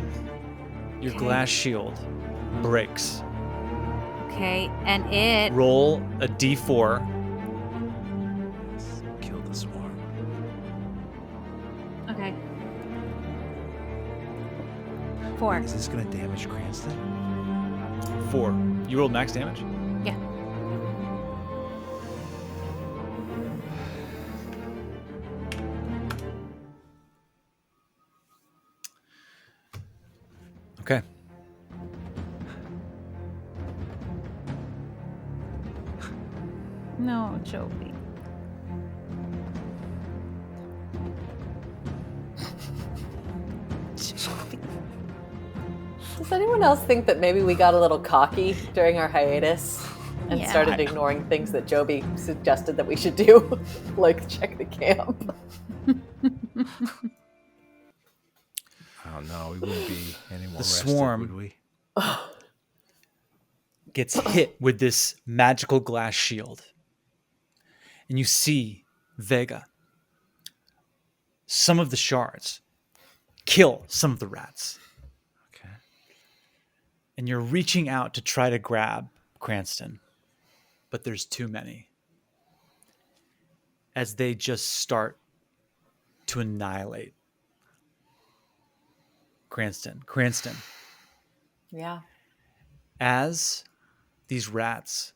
Your glass shield breaks. Okay, and it. Roll a d4. Kill the swarm. Okay. 4. Is this gonna damage Cranston? 4. You rolled max damage. Yeah. Okay. No, Joby. Does anyone else think that maybe we got a little cocky during our hiatus and Yeah. started ignoring things that Joby suggested that we should do, like check the camp? Oh no, we wouldn't be any more The rested, swarm. would we? Gets hit with this magical glass shield. And you see Vega. Some of the shards kill some of the rats. Okay. And you're reaching out to try to grab Cranston, but there's too many. As they just start to annihilate Cranston. Yeah. As these rats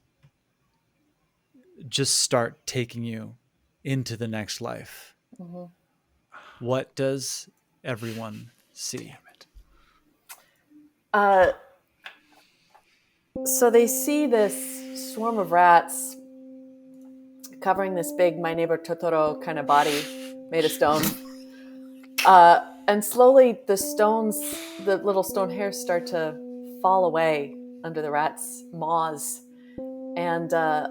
just start taking you into the next life, what does everyone see? So they see this swarm of rats covering this big My Neighbor Totoro kind of body made of stone. And slowly the stones, the little stone hairs start to fall away under the rats' maws. and a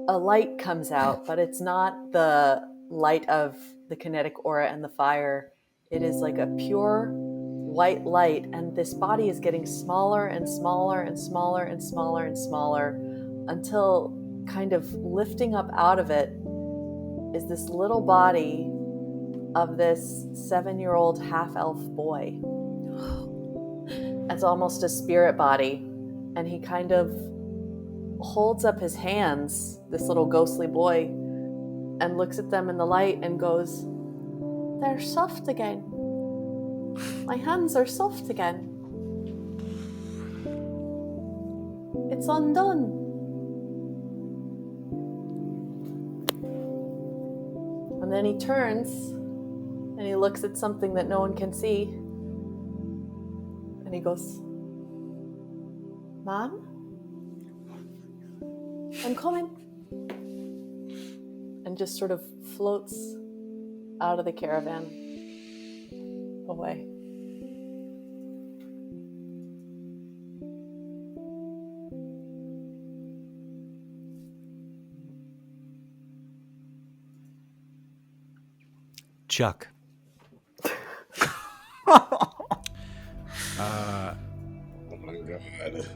light comes out, but it's not the light of the kinetic aura and the fire. It is like a pure white light, and this body is getting smaller and smaller and smaller and smaller and smaller until kind of lifting up out of it is this little body of this 7-year-old half-elf boy. It's almost a spirit body, and he kind of holds up his hands, this little ghostly boy, and looks at them in the light and goes, "They're soft again. My hands are soft again. It's undone." And then he turns and he looks at something that no one can see. And he goes, "Mom? I'm coming." And just sort of floats out of the caravan away. Chuck. Oh my god.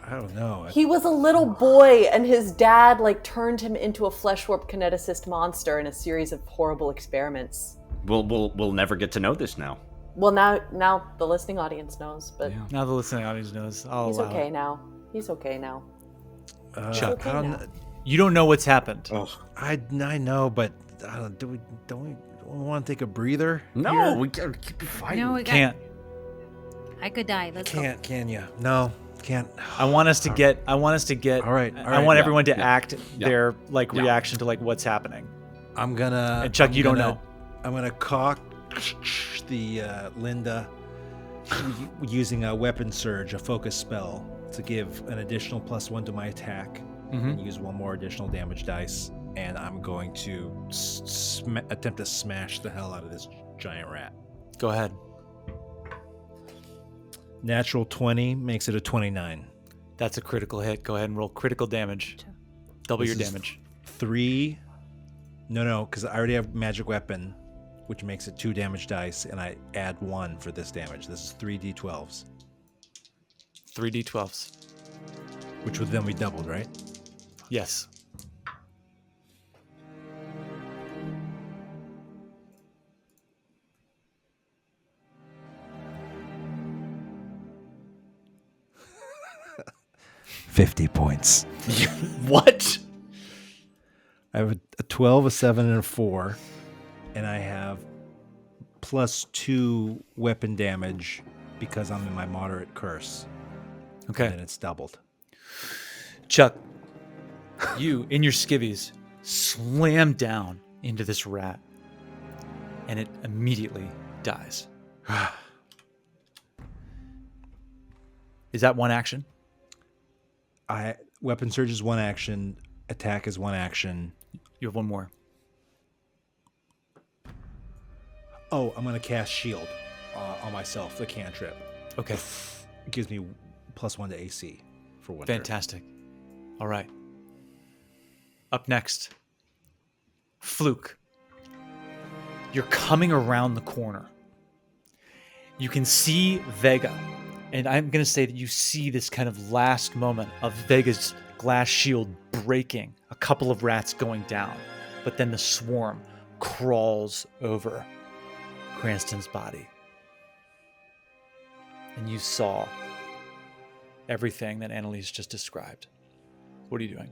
I don't know. He was a little boy, and his dad turned him into a flesh warp kineticist monster in a series of horrible experiments. We'll never get to know this now. Well, now the listening audience knows, but Now the listening audience knows. he's okay now. He's okay now. Chuck, okay now. you don't know what's happened. Oh, I know, but don't we want to take a breather? No, here? we gotta keep fighting. No, Can't. I could die. Let's go. Can you? No, can't. I want us to get. All right. yeah, everyone to yeah, act yeah. their Yeah. reaction to what's happening. I'm gonna. And Chuck, I'm you don't gonna- know. I'm gonna cock the Linda using a weapon surge, a focus spell, to give an additional +1 to my attack, and use one more additional damage dice. And I'm going to attempt to smash the hell out of this giant rat. Go ahead. Natural 20 makes it a 29. That's a critical hit. Go ahead and roll critical damage. Double This your is damage. 3. No, because I already have magic weapon, which makes it 2 damage dice, and I add 1 for this damage. This is 3d12s, 3d12s. which would then be doubled, right? Yes. $50 points. What? I have a 12, a 7, and a 4, and I have +2 weapon damage because I'm in my moderate curse. Okay. And then it's doubled. Chuck, you, in your skivvies, slam down into this rat, and it immediately dies. Is that one action? Weapon surge is 1 action. Attack is 1 action. You have one more. Oh, I'm gonna cast shield on myself. The cantrip. Okay. It gives me +1 to AC for 1 turn. Fantastic. All right. Up next, Fluke. You're coming around the corner. You can see Vega, and I'm going to say that you see this kind of last moment of Vega's glass shield breaking, a couple of rats going down, but then the swarm crawls over Cranston's body. And you saw everything that Annalise just described. What are you doing?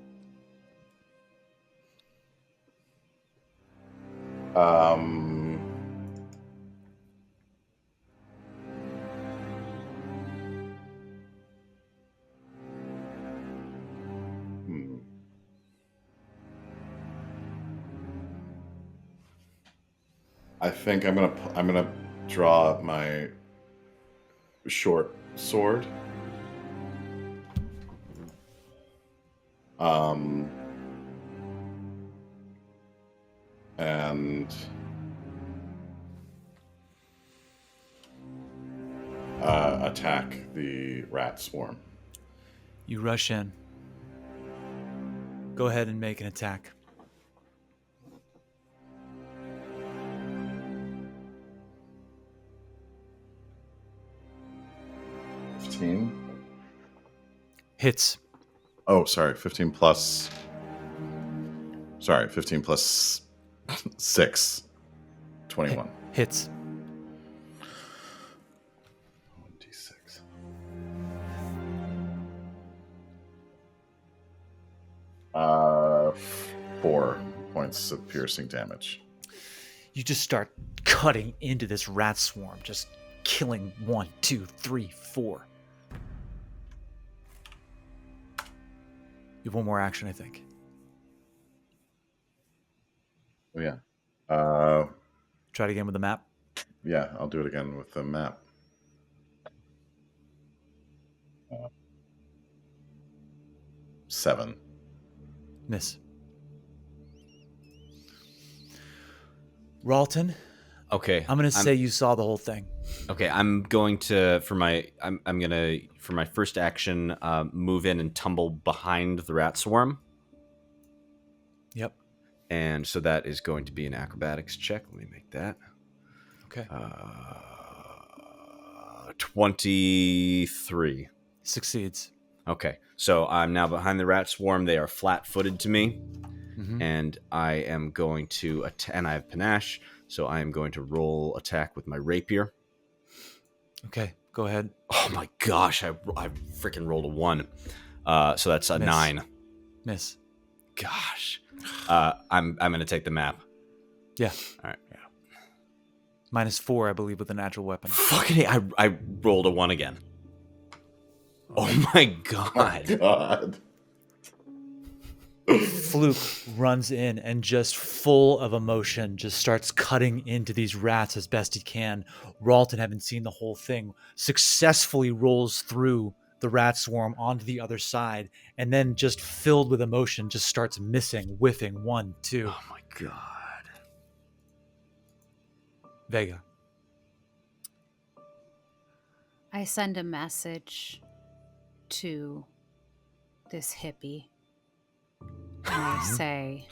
I think I'm gonna draw my short sword. And attack the rat swarm. You rush in. Go ahead and make an attack. Hits. Oh, sorry. 15 plus. Sorry, 15 plus 6. 21. Hits. 1d6. Uh, 4 points of piercing damage. You just start cutting into this rat swarm, just killing 1, 2, 3, 4. You have one more action, I think. Oh, yeah. Try it again with the map. Yeah, I'll do it again with the map. 7. Miss. Ralton, Okay. I'm gonna say you saw the whole thing. Okay, I'm going to for my first action move in and tumble behind the rat swarm. Yep. And so that is going to be an acrobatics check. Let me make that. Okay. 23. Succeeds. Okay, so I'm now behind the rat swarm. They are flat-footed to me, Mm-hmm. and I am going to and I have panache, so I am going to roll attack with my rapier. Okay, go ahead. Oh my gosh, I freaking rolled a 1. So that's a Miss. 9. Miss. Gosh. I'm going to take the map. Yeah. All right. -4, I believe, with a natural weapon. Fucking I rolled a 1 again. Oh my god. God. Fluke runs in and just full of emotion just starts cutting into these rats as best he can. Ralton, having seen the whole thing, successfully rolls through the rat swarm onto the other side, and then just filled with emotion just starts missing, whiffing 1, 2. Oh my god. Vega. I send a message to this hippie. And I say,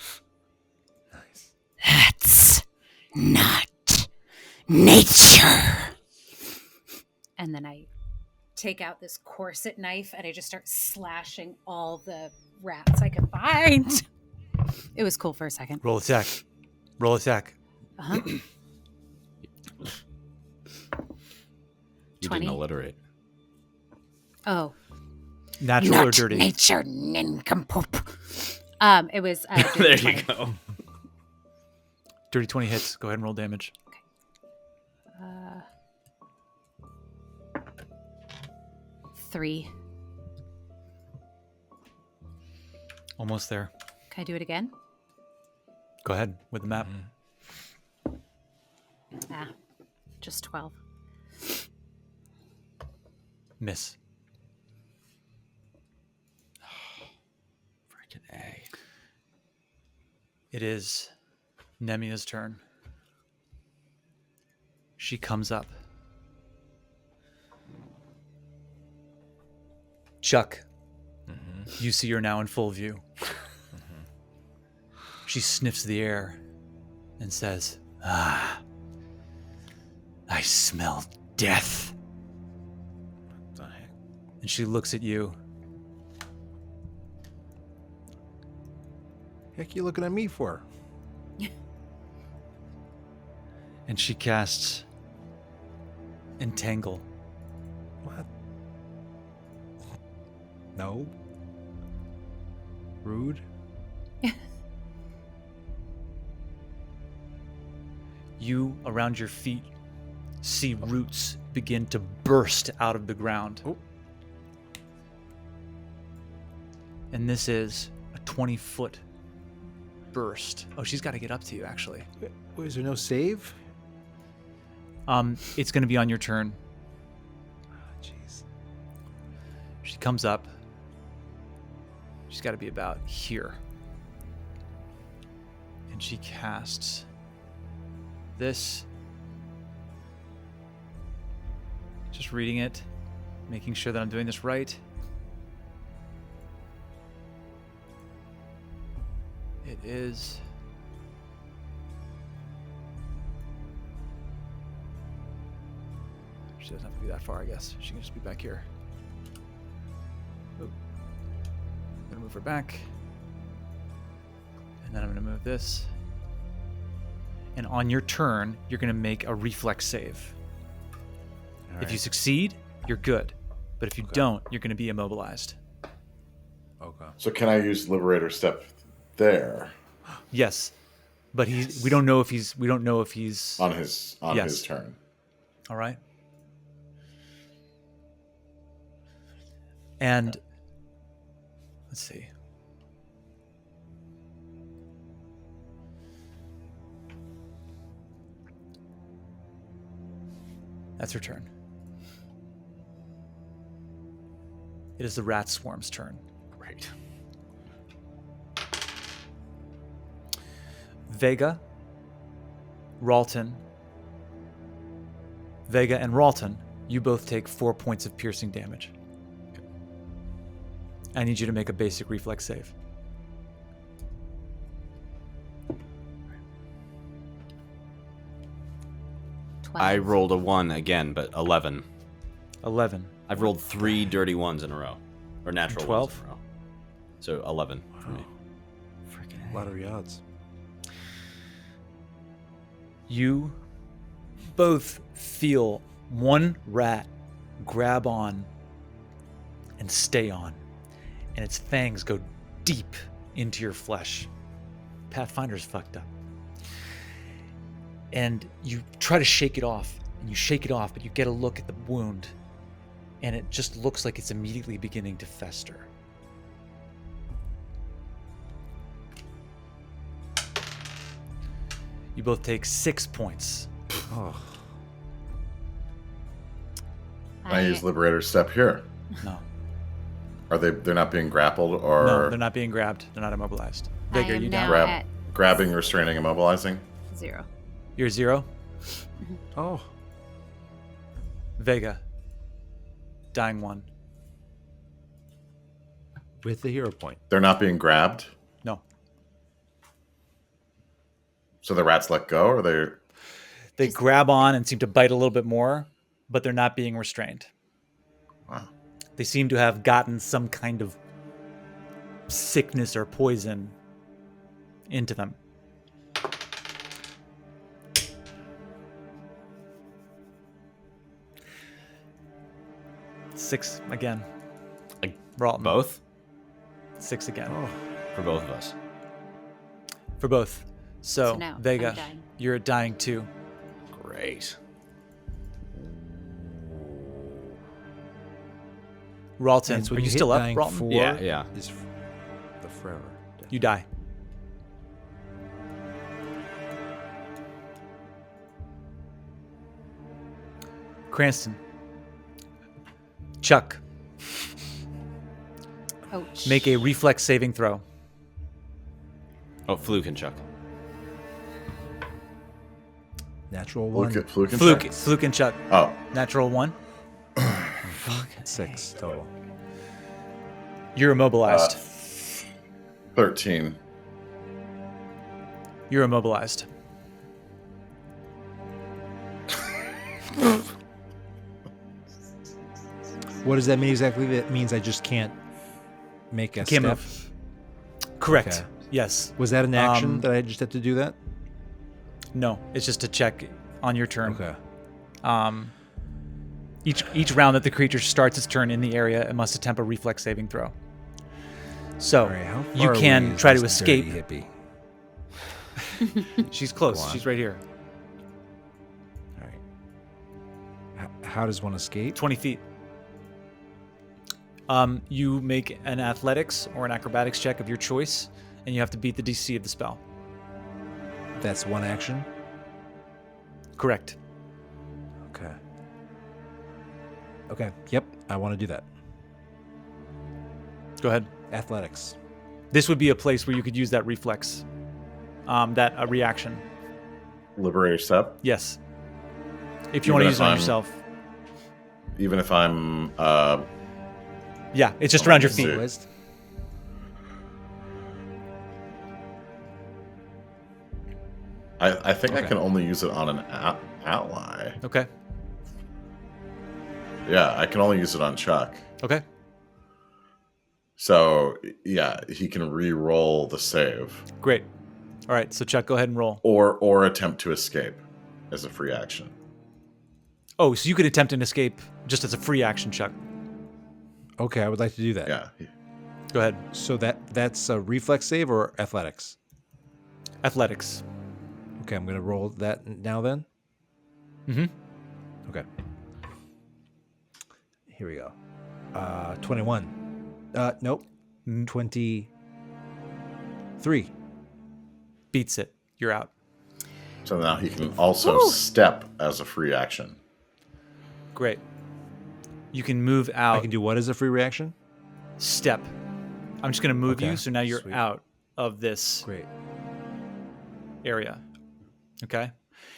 Nice. "That's not nature." And then I take out this corset knife and I just start slashing all the rats I could find. It was cool for a second. Roll attack. Roll attack. Uh-huh. You 20. didn't alliterate. Oh, Natural or not dirty? nature, nincompoop. It was. Dirty There 20. you go. Dirty 20 hits. Go ahead and roll damage. 3. Almost there. Can I do it again? Go ahead with the map. Just 12. Miss. Freaking A. It is Nemia's turn. She comes up. Chuck, you see her now in full view. She sniffs the air and says, "Ah, I smell death." What the heck? And she looks at you. Heck you looking at me for? And she casts Entangle. What? No. Rude. You, around your feet, see roots begin to burst out of the ground. Oh. And this is a 20-foot burst. Oh, she's got to get up to you, actually. Wait, is there no save? It's going to be on your turn. Jeez. She comes up. She's got to be about here. And she casts this. Just reading it, making sure that I'm doing this right. It is. She doesn't have to be that far, I guess. She can just be back here. Oop. I'm gonna move her back. And then I'm gonna move this. And on your turn, you're gonna make a reflex save. All If you right. succeed, you're good. But if you don't, you're gonna be immobilized. Okay. So can I use Liberator Step there Yes. But we don't know if he's on his Yes. turn? all right. And let's see. That's her turn. It is the rat swarm's turn. Great. Vega, Ralton, Vega and Ralton, you both take 4 points of piercing damage. I need you to make a basic reflex save. I rolled a 1 again, but 11. 11. I've rolled 3 dirty ones in a row, or natural 12? ones in a row. So 11 for me. Lottery odds. You both feel one rat grab on and stay on, and its fangs go deep into your flesh. Pathfinder's fucked up. And you try to shake it off, and you shake it off, but you get a look at the wound, and it just looks like it's immediately beginning to fester. You both take 6 points. Oh. Can I use Liberator Step here? No. Are they're not being grappled or No, they're not being grabbed. They're not immobilized. Vega, I am you now down? Grab- at grabbing, restraining, immobilizing? 0. You're 0. Oh. Vega. Dying 1. With the hero point. They're not being grabbed, No. so the rats let go, or they're They grab on and seem to bite a little bit more, but they're not being restrained. wow. They seem to have gotten some kind of sickness or poison into them. Six again. Like, Ralton. Both? 6 again. Oh. For both of us. For both. So, So now, Vega, I'm dying. you're dying 2. Great. Ralton, And so are when you hit still up, dying Ralton? 4 Yeah. is the forever. You die. Cranston. Chuck, Ouch. make a reflex saving throw. Oh, Fluke and Chuck. Natural 1. Fluke and check? Fluke and Chuck. Oh, Natural 1. 6 total. You're immobilized. 13. You're immobilized. What does that mean exactly? That means I just can't make a Can't step. move. Correct. Okay. Yes. Was that an action Um, that I just had to do that? No. It's just a check on your turn. Okay. Each round that the creature starts its turn in the area, it must attempt a reflex saving throw. So All right, how you far can away is try to this dirty escape. hippie? She's close. Go on. She's right here. All right. How does one escape? 20 feet. You make an athletics or an acrobatics check of your choice, and you have to beat the DC of the spell. That's one action. Correct. Okay. Okay. Yep. I want to do that. Go ahead. Athletics. This would be a place where you could use that reflex, that reaction. Liberator Step. Yes. If you want to Even use if it on I'm- yourself. Even if I'm Yeah, it's just around your let's feet. see. Immobilized. I think I Okay. can only use it on an ally. Okay. Yeah, I can only use it on Chuck. Okay. So, yeah, he can re-roll the save Great. All right. So Chuck, go ahead and roll. or attempt to escape as a free action. Oh, so you could attempt an escape just as a free action, Chuck. Okay, I would like to do that. Yeah. Go ahead. So that's a reflex save or athletics? Athletics. Okay, I'm gonna roll that now then. Mm-hmm. Okay. Here we go. 21. Nope. 23. Beats it. You're out. So now he can also step as a free action. Great. You can move out. I can do what as a free reaction? Step. I'm just going to move Okay, you, so now you're sweet. out of this Great. area. Okay?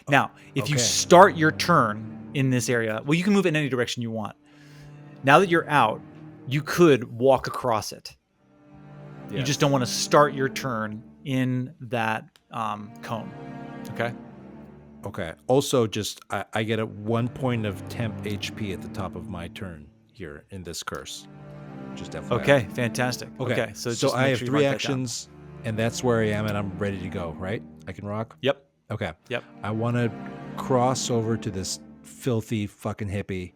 Now, if you okay. start your turn in this area, well, you can move in any direction you want. Now that you're out, you could walk across it. You just don't want to start your turn in that cone. Okay? Okay. Also, just I get a 1 point of temp HP at the top of my turn here in this curse. Just FYI. Okay, fantastic. Okay. So, So just I make have sure you 3 mark that down. actions, and that's where I am, and I'm ready to go. Right? I can rock. Yep. Okay. Yep. I want to cross over to this filthy fucking hippie,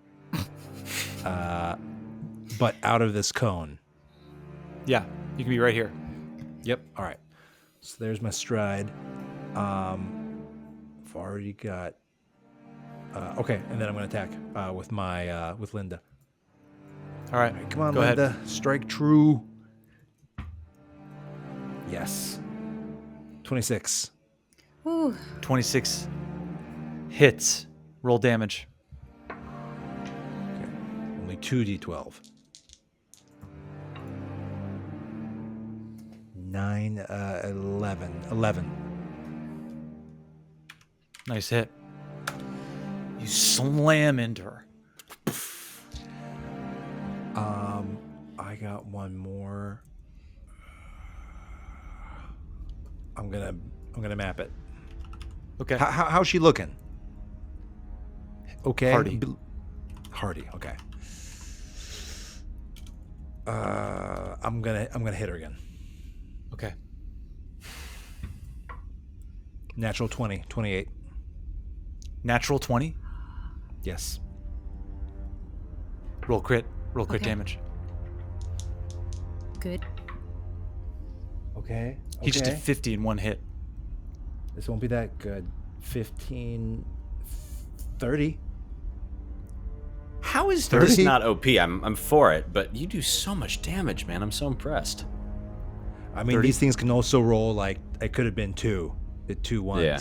but out of this cone. Yeah, you can be right here. Yep. All right. So there's my stride. I've already got. Okay, and then I'm going to attack with my with Linda. All right. Come on, Go ahead. Linda. Strike true. Yes. 26. Ooh. 26 hits. Roll damage. Okay. Only 2d12. 9, 11. 11. Nice hit. You slam into her. I got one more. I'm gonna map it. Okay. How's she looking? Okay. Hardy. Hardy. Okay. I'm gonna hit her again. Okay. Natural 20, 28. Natural 20. Yes. Roll crit. Roll crit Okay. damage. Good. Okay. He just did 50 in one hit. This won't be that good. 15, 30. How is 30? this not OP? I'm for it, but you do so much damage, man. I'm so impressed. I mean, 30? these things can also roll like it could have been 2. The 2 ones. Yeah.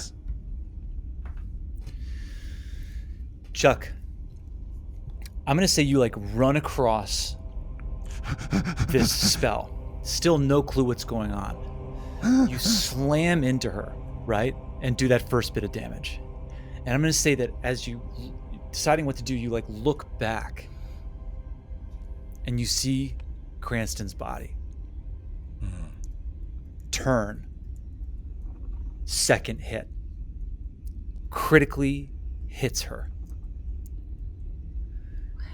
Chuck, I'm going to say you like run across this spell. Still no clue what's going on. You slam into her, right? And do that first bit of damage. And I'm going to say that as you deciding what to do, you like look back and you see Cranston's body. Turn. Second hit. Critically hits her.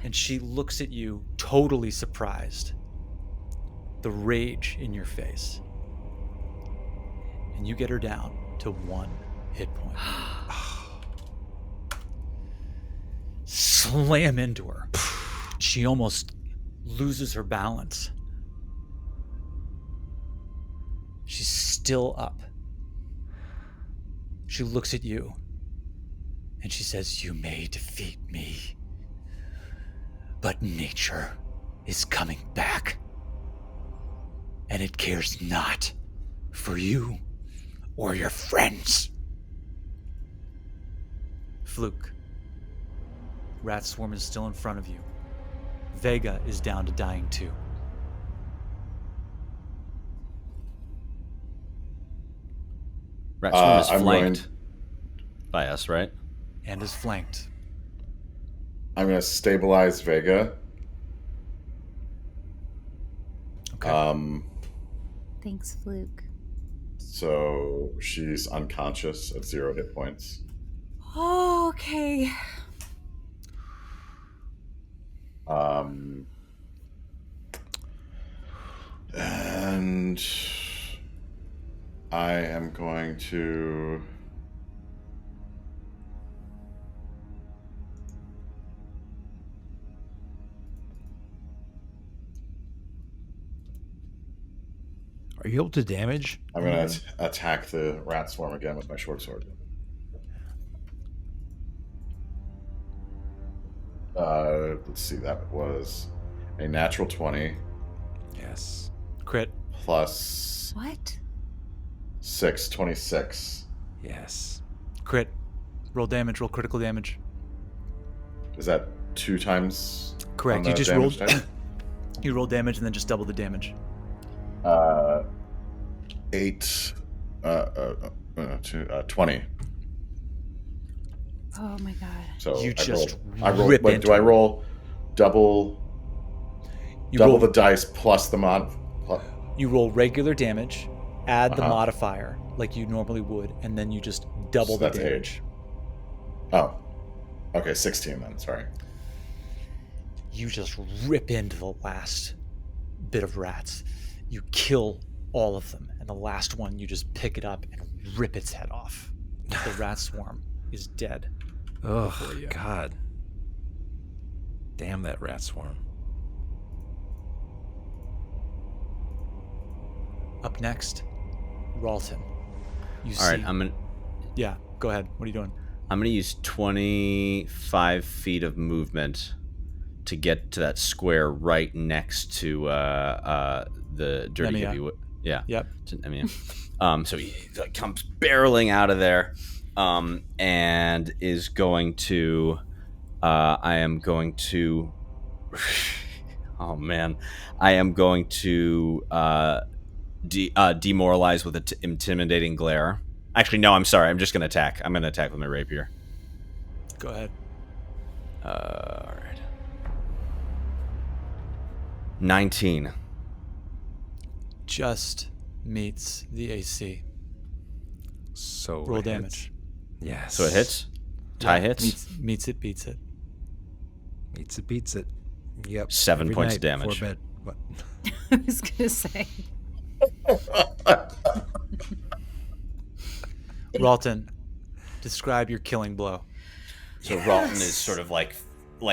And she looks at you, totally surprised. The rage in your face. And you get her down to 1 hit point. Slam into her. She almost loses her balance. She's still up. She looks at you and she says, "You may defeat me, but nature is coming back, and it cares not for you or your friends." Fluke. Rat Swarm is still in front of you. Vega is down to dying too. Rat Swarm is I'm flanked by us, right? And is flanked. I'm going to stabilize Vega. Okay. Thanks, Fluke. So she's unconscious at 0 hit points. Oh, okay. And I am going to... Are you able to damage? I'm going to attack the rat swarm again with my short sword. Let's see, that was a natural 20 Yes. Crit. plus What? 6, 26. Yes. Crit. Roll damage. Roll critical damage. Is that 2 times? Correct. on You the just damage rolled. type? You roll damage and then just double the damage. 8, 20. Oh my god. So You just I roll. rip Wait, into do I it. roll double You double roll, the dice plus the mod? You roll regular damage, add the Uh-huh. modifier like you normally would, and then you just double So the that's damage. Oh, okay, 16 then. Sorry. You just rip into the last bit of rats. You kill all of them, and the last one you just pick it up and rip its head off. The rat swarm is dead. Oh, God. Damn that rat swarm. Up next, Ralton. You All right, see- I'm gonna Yeah, go ahead. What are you doing? use 25 feet of movement to get to that square right next to the dirty Nemia. heavy. Yeah. Yep. So he like, comes barreling out of there, and is going to. I am going to. Oh man, I am going to demoralize with an intimidating glare. Actually, no. I'm sorry. I'm just going to attack. I'm going to attack with my rapier. Go ahead. All right. 19. Just meets the AC. So Roll it damage. hits. Yes. So it hits. Tie Yeah, hits. Meets it, beats it. Meets it, beats it. Yep. 7 Every points night damage. before bed. What? I was gonna say. Ralton, describe your killing blow. So Ralton is sort of like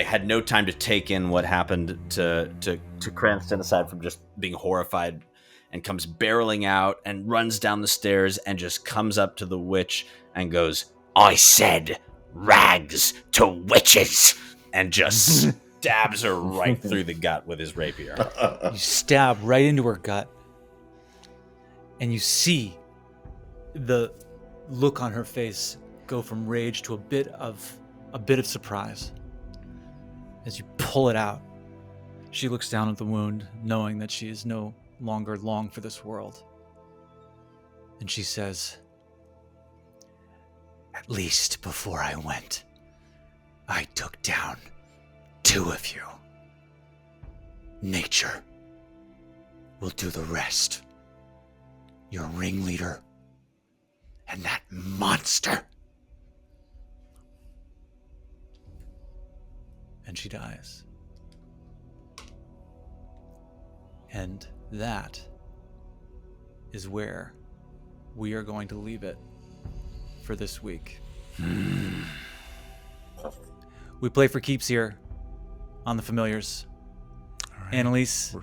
had no time to take in what happened to Cranston aside from just being horrified, and comes barreling out and runs down the stairs and just comes up to the witch and goes, "I said rags to witches," and just stabs her right through the gut with his rapier. You stab right into her gut, and you see the look on her face go from rage to a bit of surprise. As you pull it out, she looks down at the wound, knowing that she is no longer long for this world. And she says, "At least before I went, I took down 2 of you. Nature will do the rest. Your ringleader and that monster." And she dies. And that is where we are going to leave it for this week. We play for keeps here on the Familiars. All right. Annalise,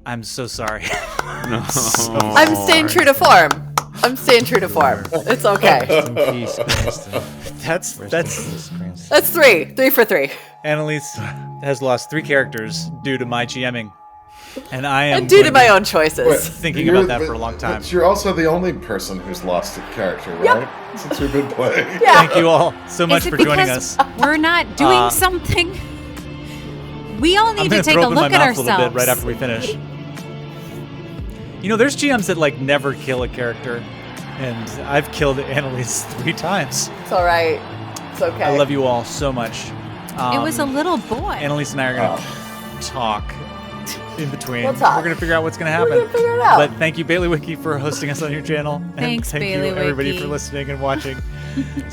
I'm so sorry. I'm staying true to form. It's okay. Rest in peace, Cranston. That's Rest in peace, Cranston. That's 3. 3 for 3. Annalise has lost 3 characters due to my GMing. And I am And due to going my own choices. thinking about that for a long time. But you're also the only person who's lost a character, right? Since we've been playing. Yeah. Thank you all so much Is it for joining because us. we're not doing Uh, something? We all I'm need to gonna take throw a open my look at mouth a little ourselves. bit right after we finish. You know, there's GMs that like never kill a character, and I've killed Annalise 3 times. It's all right. It's okay. I love you all so much. It was a little boy. Annalise and I are going to talk in between. We'll talk. We're gonna figure out what's gonna We're happen. gonna figure it out. But thank you, Baileywiki, for hosting us on your channel. And Thanks, thank you, everybody, Baileywiki. for listening and watching.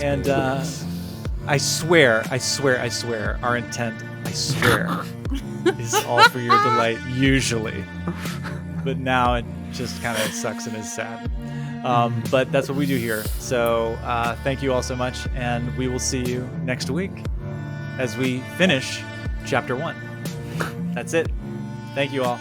And I swear, our intent, I swear, is all for your delight, usually. But now it just kind of sucks and is sad. But that's what we do here. So thank you all so much, and we will see you next week as we finish Chapter 1. That's it. Thank you all.